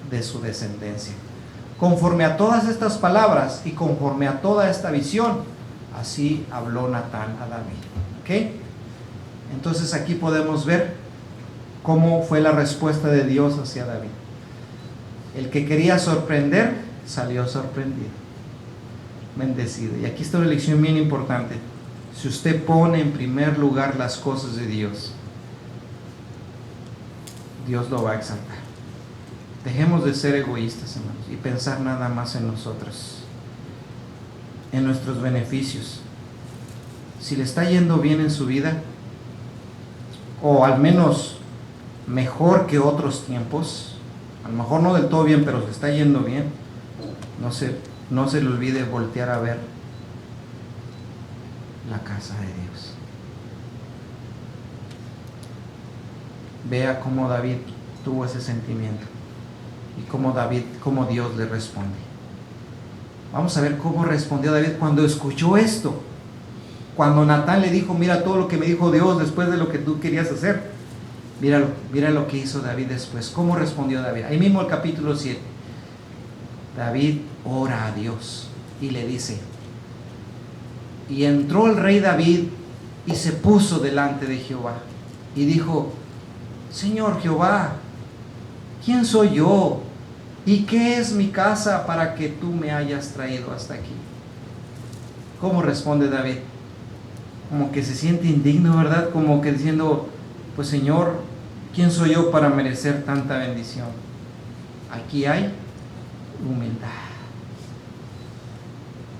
[SPEAKER 2] de su descendencia. Conforme a todas estas palabras y conforme a toda esta visión, así habló Natán a David. ¿Ok? Entonces aquí podemos ver cómo fue la respuesta de Dios hacia David. El que quería sorprender, salió sorprendido, bendecido. Y aquí está una lección bien importante. Si usted pone en primer lugar las cosas de Dios, Dios lo va a exaltar. Dejemos de ser egoístas, hermanos, y pensar nada más en nosotros, en nuestros beneficios. Si le está yendo bien en su vida, o al menos mejor que otros tiempos, a lo mejor no del todo bien, pero se está yendo bien, no se le olvide voltear a ver la casa de Dios. Vea cómo David tuvo ese sentimiento y cómo Dios le responde. Vamos a ver cómo respondió David cuando escuchó esto. Cuando Natán le dijo, mira todo lo que me dijo Dios después de lo que tú querías hacer. Mira lo que hizo David después. ¿Cómo respondió David? Ahí mismo el capítulo 7. David ora a Dios y le dice, Y entró el rey David y se puso delante de Jehová y dijo: Señor Jehová, ¿quién soy yo? ¿Y qué es mi casa para que tú me hayas traído hasta aquí? ¿Cómo responde David? Como que se siente indigno, ¿verdad? Como que diciendo: pues Señor, ¿quién soy yo para merecer tanta bendición? Aquí hay humildad.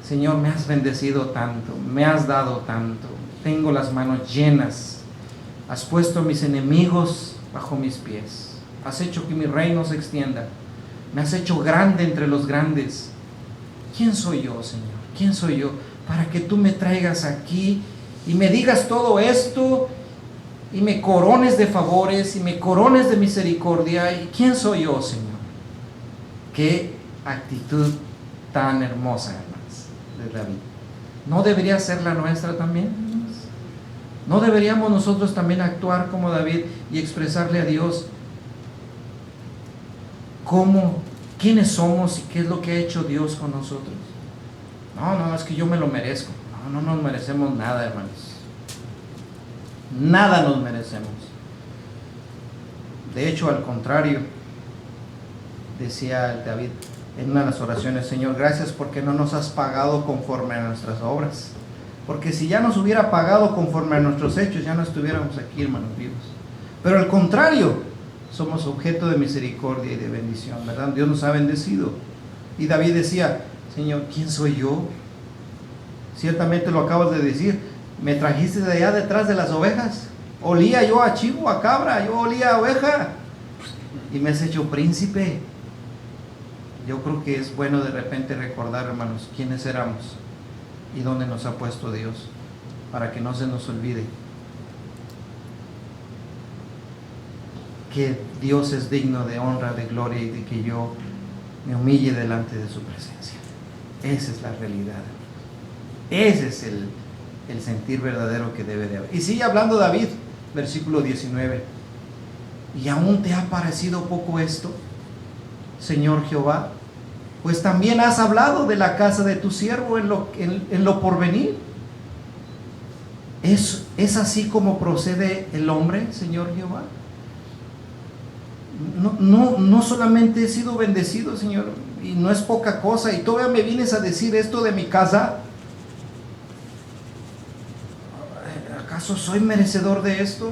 [SPEAKER 2] Señor, me has bendecido tanto, me has dado tanto, tengo las manos llenas, has puesto a mis enemigos bajo mis pies, has hecho que mi reino se extienda, me has hecho grande entre los grandes. ¿Quién soy yo, Señor? ¿Quién soy yo para que tú me traigas aquí y me digas todo esto y me corones de favores y me corones de misericordia? ¿Y quién soy yo, Señor? Qué actitud tan hermosa, hermanos, de David. ¿No debería ser la nuestra también, hermanos? ¿No deberíamos nosotros también actuar como David y expresarle a Dios quiénes somos y qué es lo que ha hecho Dios con nosotros? No, es que yo me lo merezco. No nos merecemos nada, hermanos. Nada nos merecemos. De hecho, al contrario, decía David en una de las oraciones: Señor, gracias porque no nos has pagado conforme a nuestras obras. Porque si ya nos hubiera pagado conforme a nuestros hechos, ya no estuviéramos aquí, hermanos, vivos. Pero al contrario, somos objeto de misericordia y de bendición, ¿verdad? Dios nos ha bendecido. Y David decía: Señor, ¿quién soy yo? Ciertamente lo acabas de decir, me trajiste de allá detrás de las ovejas. Olía yo a chivo, a cabra, yo olía a oveja. Y me has hecho príncipe. Yo creo que es bueno de repente recordar, hermanos, quiénes éramos y dónde nos ha puesto Dios, para que no se nos olvide que Dios es digno de honra, de gloria, y de que yo me humille delante de su presencia. Esa es la realidad. Ese es el sentir verdadero que debe de haber. Y sigue hablando David, versículo 19: ¿y aún te ha parecido poco esto, Señor Jehová? Pues también has hablado de la casa de tu siervo en lo porvenir. ¿Es así como procede el hombre, Señor Jehová? No solamente he sido bendecido, Señor, y no es poca cosa, y todavía me vienes a decir esto de mi casa. ¿Acaso soy merecedor de esto?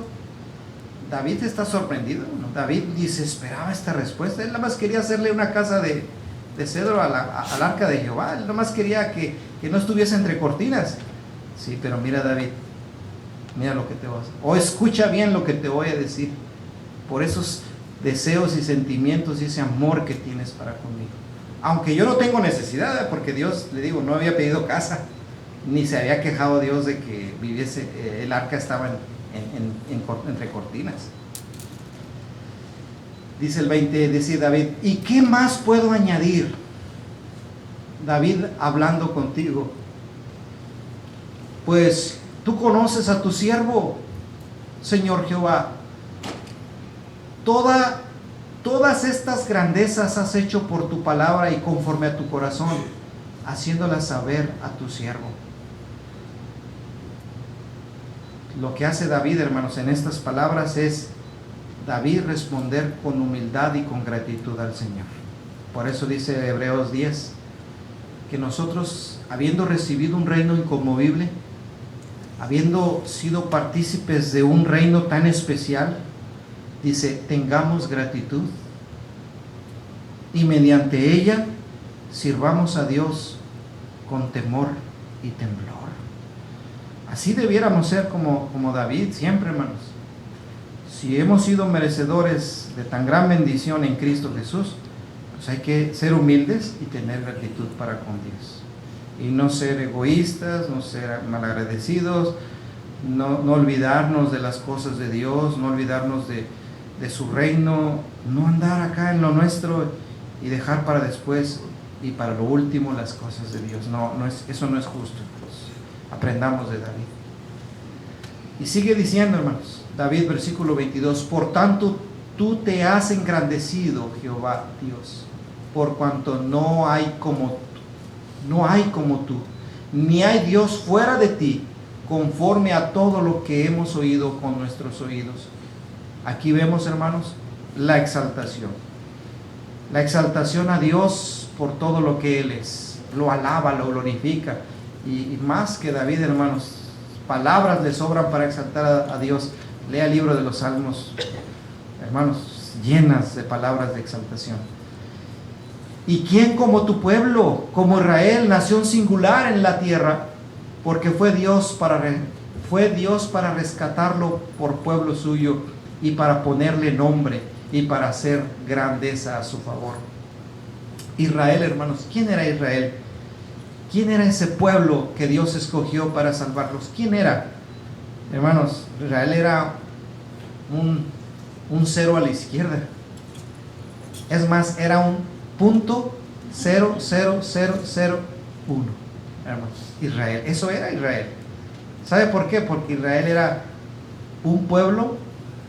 [SPEAKER 2] David está sorprendido, ¿no? David dice, esperaba esta respuesta. Él nada más quería hacerle una casa de cedro al arca de Jehová. Él nada más quería que no estuviese entre cortinas. Sí, pero mira, David, mira lo que te voy a hacer. O escucha bien lo que te voy a decir, por esos deseos y sentimientos y ese amor que tienes para conmigo. Aunque yo no tengo necesidad, porque Dios, le digo, no había pedido casa, ni se había quejado Dios de que viviese, el arca estaba entre cortinas. Dice el 20, dice David, ¿y qué más puedo añadir? David hablando contigo. Pues tú conoces a tu siervo, Señor Jehová. Todas estas grandezas has hecho por tu palabra y conforme a tu corazón, haciéndolas saber a tu siervo. Lo que hace David, hermanos, en estas palabras es David responder con humildad y con gratitud al Señor. Por eso dice Hebreos 10, que nosotros, habiendo recibido un reino inconmovible, habiendo sido partícipes de un reino tan especial, dice, tengamos gratitud y mediante ella sirvamos a Dios con temor y temblor. Así debiéramos ser como David siempre, hermanos. Si hemos sido merecedores de tan gran bendición en Cristo Jesús, pues hay que ser humildes y tener gratitud para con Dios. Y no ser egoístas, no ser malagradecidos, no olvidarnos de las cosas de Dios, no olvidarnos de su reino, no andar acá en lo nuestro y dejar para después y para lo último las cosas de Dios. Eso no es justo, hermanos. Aprendamos de David. Y sigue diciendo, hermanos, David, versículo 22, por tanto tú te has engrandecido, Jehová Dios, por cuanto no hay como tú, ni hay Dios fuera de ti, conforme a todo lo que hemos oído con nuestros oídos. Aquí vemos, hermanos, la exaltación. La exaltación a Dios por todo lo que Él es. Lo alaba, lo glorifica. Y más que David, hermanos, palabras le sobran para exaltar a Dios. Lea el libro de los Salmos, hermanos, llenas de palabras de exaltación. ¿Y quién como tu pueblo, como Israel, nación singular en la tierra? Porque fue Dios para rescatarlo por pueblo suyo y para ponerle nombre y para hacer grandeza a su favor. Israel, hermanos, ¿quién era Israel? ¿Quién era ese pueblo que Dios escogió para salvarlos? ¿Quién era? Hermanos, Israel era un cero a la izquierda. Es más, era un punto 0,0001. Hermanos, Israel, eso era Israel. ¿Sabe por qué? Porque Israel era un pueblo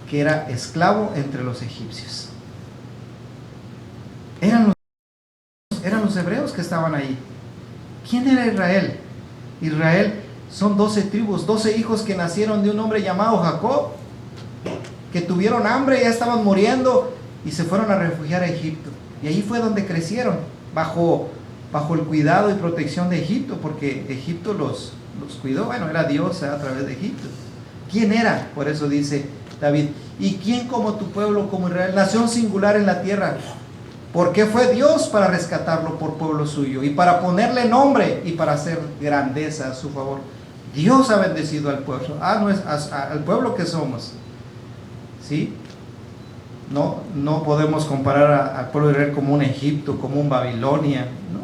[SPEAKER 2] que era esclavo entre los egipcios. Eran los hebreos que estaban ahí. ¿Quién era Israel? Israel son 12 tribus, 12 hijos que nacieron de un hombre llamado Jacob, que tuvieron hambre, ya estaban muriendo y se fueron a refugiar a Egipto. Y ahí fue donde crecieron, bajo el cuidado y protección de Egipto, porque Egipto los cuidó. Bueno, era Dios a través de Egipto. ¿Quién era? Por eso dice David, ¿y quién como tu pueblo, como Israel, nación singular en la tierra? Porque fue Dios para rescatarlo por pueblo suyo y para ponerle nombre y para hacer grandeza a su favor. Dios ha bendecido al pueblo, al pueblo que somos. ¿Sí? No podemos comparar al pueblo de Israel como un Egipto, como un Babilonia. No.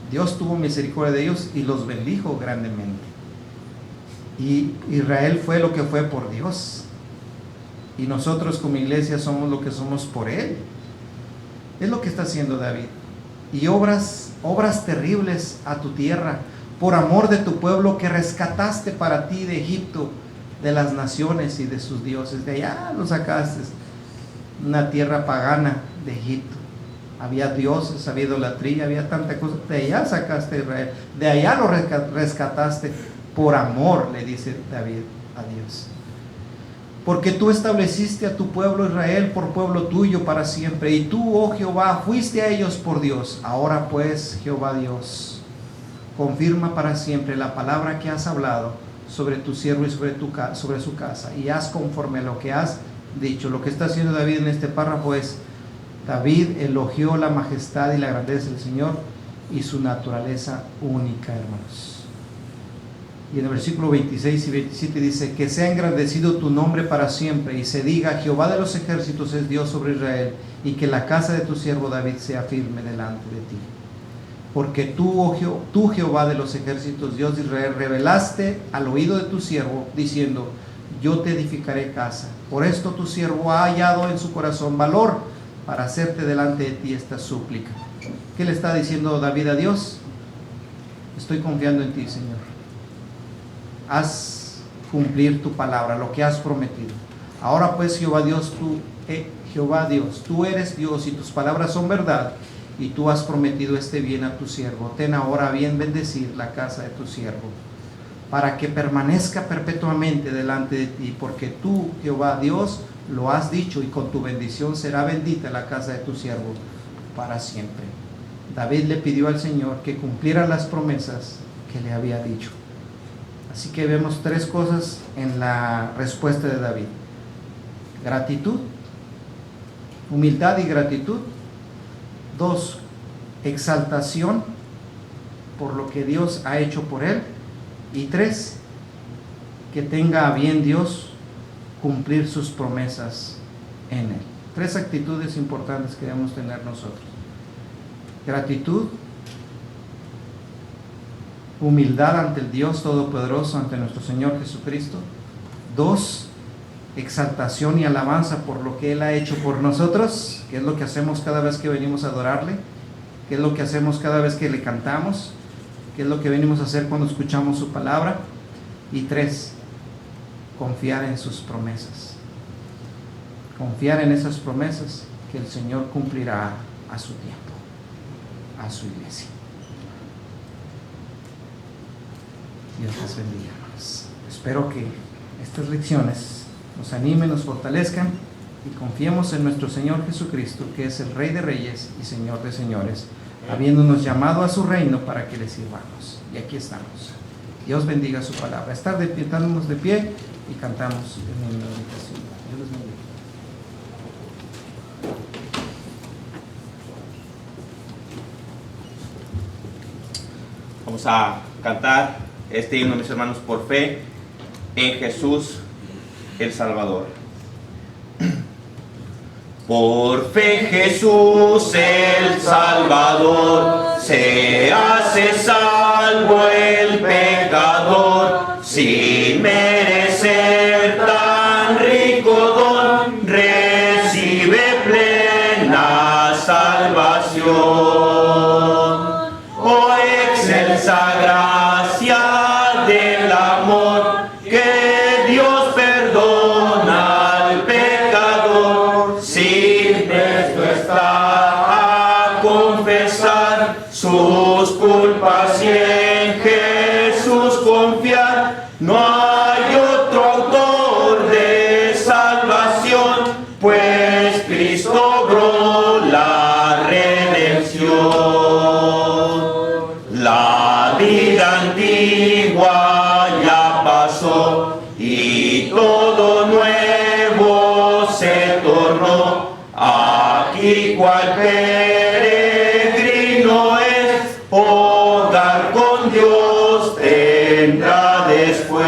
[SPEAKER 2] Dios tuvo misericordia de ellos y los bendijo grandemente. Y Israel fue lo que fue por Dios. Y nosotros como iglesia somos lo que somos por Él. Es lo que está haciendo David. Y obras terribles a tu tierra, por amor de tu pueblo que rescataste para ti de Egipto, de las naciones y de sus dioses. De allá lo sacaste, una tierra pagana de Egipto. Había dioses, había idolatría, había tanta cosa. De allá sacaste a Israel, de allá lo rescataste por amor, le dice David a Dios. Porque tú estableciste a tu pueblo Israel por pueblo tuyo para siempre, y tú, oh Jehová, fuiste a ellos por Dios. Ahora pues, Jehová Dios, confirma para siempre la palabra que has hablado sobre tu siervo y sobre su casa, y haz conforme a lo que has dicho. Lo que está haciendo David en este párrafo es, David elogió la majestad y la grandeza del Señor y su naturaleza única, hermanos. Y en el versículo 26 y 27 dice, que sea engrandecido tu nombre para siempre, y se diga, Jehová de los ejércitos es Dios sobre Israel, y que la casa de tu siervo David sea firme delante de ti. Porque tú, Jehová de los ejércitos, Dios de Israel, revelaste al oído de tu siervo, diciendo, yo te edificaré casa. Por esto tu siervo ha hallado en su corazón valor para hacerte delante de ti esta súplica. ¿Qué le está diciendo David a Dios? Estoy confiando en ti, Señor. Haz cumplir tu palabra, lo que has prometido. Ahora pues, Jehová Dios, tú eres Dios y tus palabras son verdad, y tú has prometido este bien a tu siervo. Ten ahora bien bendecir la casa de tu siervo, para que permanezca perpetuamente delante de ti, porque tú, Jehová Dios, lo has dicho, y con tu bendición será bendita la casa de tu siervo para siempre. David le pidió al Señor que cumpliera las promesas que le había dicho. Así que vemos tres cosas en la respuesta de David: gratitud, humildad y gratitud. 2, exaltación por lo que Dios ha hecho por él. Y 3, que tenga a bien Dios cumplir sus promesas en él. 3 actitudes importantes que debemos tener nosotros: gratitud, humildad ante el Dios Todopoderoso, ante nuestro Señor Jesucristo. 2, exaltación y alabanza por lo que Él ha hecho por nosotros, que es lo que hacemos cada vez que venimos a adorarle, que es lo que hacemos cada vez que le cantamos, que es lo que venimos a hacer cuando escuchamos su palabra. Y 3, confiar en sus promesas, confiar en esas promesas que el Señor cumplirá a su tiempo, a su iglesia. Dios les bendiga, hermanos. Espero que estas lecciones nos animen, nos fortalezcan y confiemos en nuestro Señor Jesucristo, que es el Rey de Reyes y Señor de Señores, habiéndonos llamado a su reino para que le sirvamos. Y aquí estamos. Dios bendiga su palabra. Estar de pie, estamos de pie y cantamos en la meditación. Dios les bendiga.
[SPEAKER 1] Vamos a cantar este himno, mis hermanos, por fe en Jesús el Salvador. Por fe Jesús el Salvador, se hace salvo el pecador, sin merecer tan rico don, recibe plena salvación. Oh excelsa gracia del amor, que Dios perdona al pecador, sin presto está a confesar sus culpas y en Jesús confiar. No hay otro autor de salvación, pues Cristo obró la redención. La vida antigua ya pasó y todo nuevo se tornó. Aquí cual peregrino es, hogar con Dios tendrá después.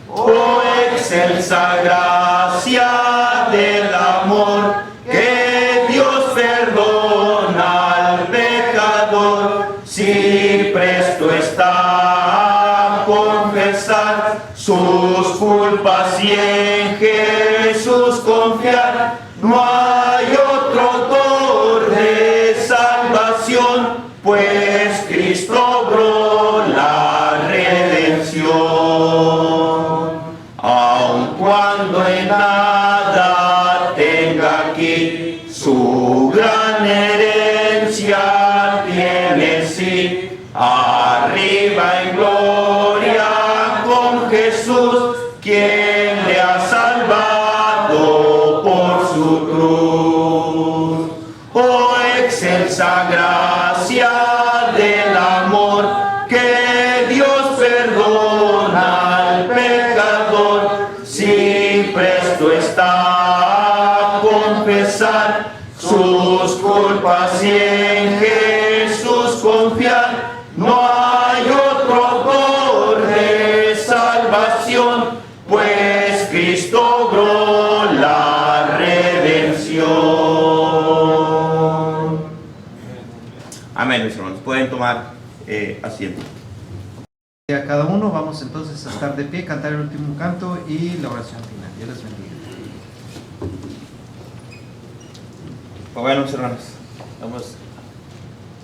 [SPEAKER 1] Oh excelsa gracia del amor, que Dios perdona al pecador, si presto está a confesar sus culpas y en Jesús confiar. No hay otro autor de salvación, pues Cristo obró la redención. Aun cuando en nada tenga aquí, su gran herencia tiene sí. Arriba en gloria con Jesús, quien le ha salvado por su cruz. Oh excelsa gracia del amor, que Dios perdona al pecador, si presto está a confesar sus culpas y en Jesús confiar. No hay otro autor de salvación, pues Cristo obró la redención. Amén, mis hermanos. Pueden tomar asiento.
[SPEAKER 2] A cada uno vamos entonces a estar de pie, cantar el último canto y la oración final. Dios les bendiga.
[SPEAKER 1] Pues bueno, mis hermanos,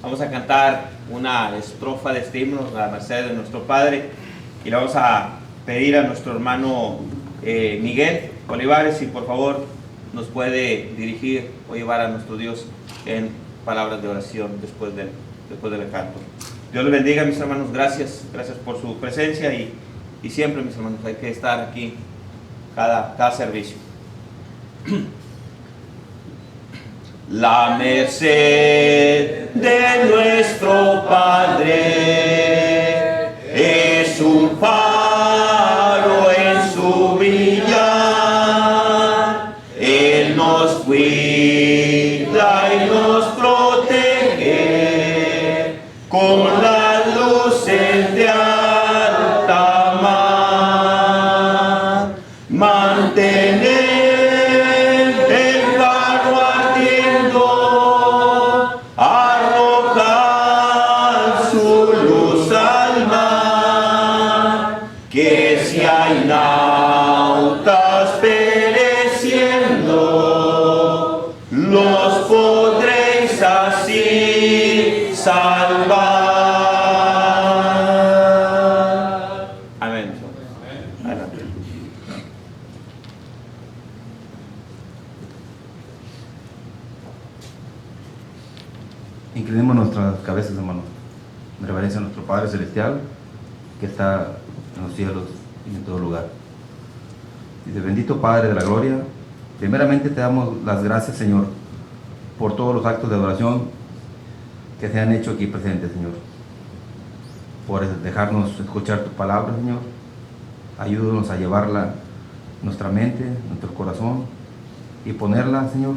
[SPEAKER 1] vamos a cantar una estrofa de este himno, la merced de nuestro Padre, y le vamos a pedir a nuestro hermano Miguel Olivares si por favor nos puede dirigir o llevar a nuestro Dios en palabras de oración después del canto. Dios les bendiga, mis hermanos. Gracias por su presencia y siempre, mis hermanos, hay que estar aquí cada servicio. La merced de nuestro Padre es un faro en su brillar. Él nos cuida y nos protege con las luces de alta mar. Mantener el faro ardiendo, arrojar su luz al mar, que si hay nautas pereciendo, los podréis así salvar. Amén. Adelante.
[SPEAKER 4] Inclinemos nuestras cabezas, hermanos, en reverencia a nuestro Padre Celestial. que está en los cielos y en todo lugar. Dice, bendito Padre de la gloria, primeramente te damos las gracias, Señor, por todos los actos de adoración que se han hecho aquí presentes, Señor, por dejarnos escuchar tu palabra, Señor. Ayúdanos a llevarla a nuestra mente, nuestro corazón, y ponerla, Señor,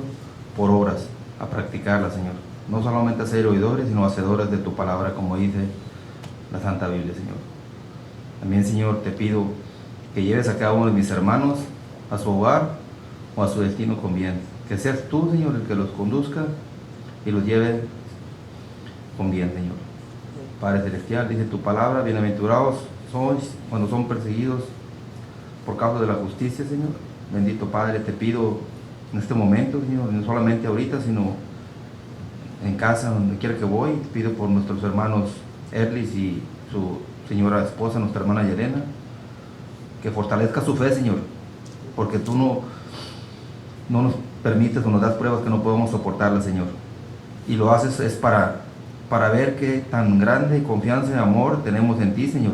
[SPEAKER 4] por obras, a practicarla, Señor. No solamente a ser oidores, sino hacedores de tu palabra, como dice la Santa Biblia, Señor. También, Señor, te pido que lleves a cada uno de mis hermanos a su hogar o a su destino con bien. Que seas tú, Señor, el que los conduzca y los lleve con bien, Señor. Padre Celestial, dice tu palabra, bienaventurados sois cuando son perseguidos por causa de la justicia, Señor. Bendito Padre, te pido en este momento, Señor, no solamente ahorita, sino en casa, donde quiera que voy, te pido por nuestros hermanos Erlis y su señora esposa, nuestra hermana Yelena, que fortalezca su fe, Señor, porque tú no nos permites o nos das pruebas que no podemos soportarlas, Señor, y lo haces es para ver qué tan grande confianza y amor tenemos en ti, Señor.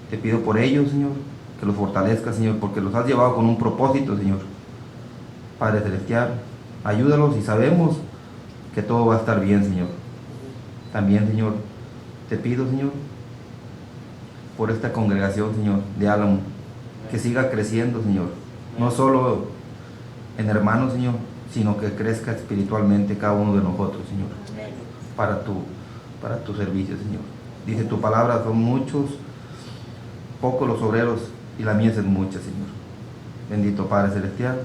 [SPEAKER 4] Te pido por ellos, Señor, que los fortalezcas, Señor, porque los has llevado con un propósito, Señor. Padre Celestial, ayúdalos y sabemos que todo va a estar bien, Señor. También, Señor, te pido, Señor, por esta congregación, Señor, de Álamo, que siga creciendo, Señor, no solo en hermanos, Señor, sino que crezca espiritualmente cada uno de nosotros, Señor, para tu servicio, Señor. Dice tu palabra, son muchos, pocos los obreros y la mies es mucha, Señor. Bendito Padre Celestial,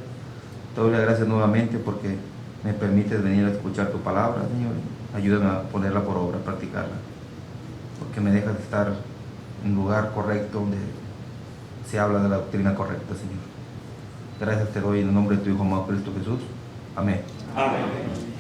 [SPEAKER 4] te doy las gracias nuevamente porque me permites venir a escuchar tu palabra, Señor. Ayúdame a ponerla por obra, a practicarla, porque me dejas estar en un lugar correcto donde se habla de la doctrina correcta, Señor. Gracias te doy en el nombre de tu Hijo amado Cristo Jesús. Amén.
[SPEAKER 1] Amén.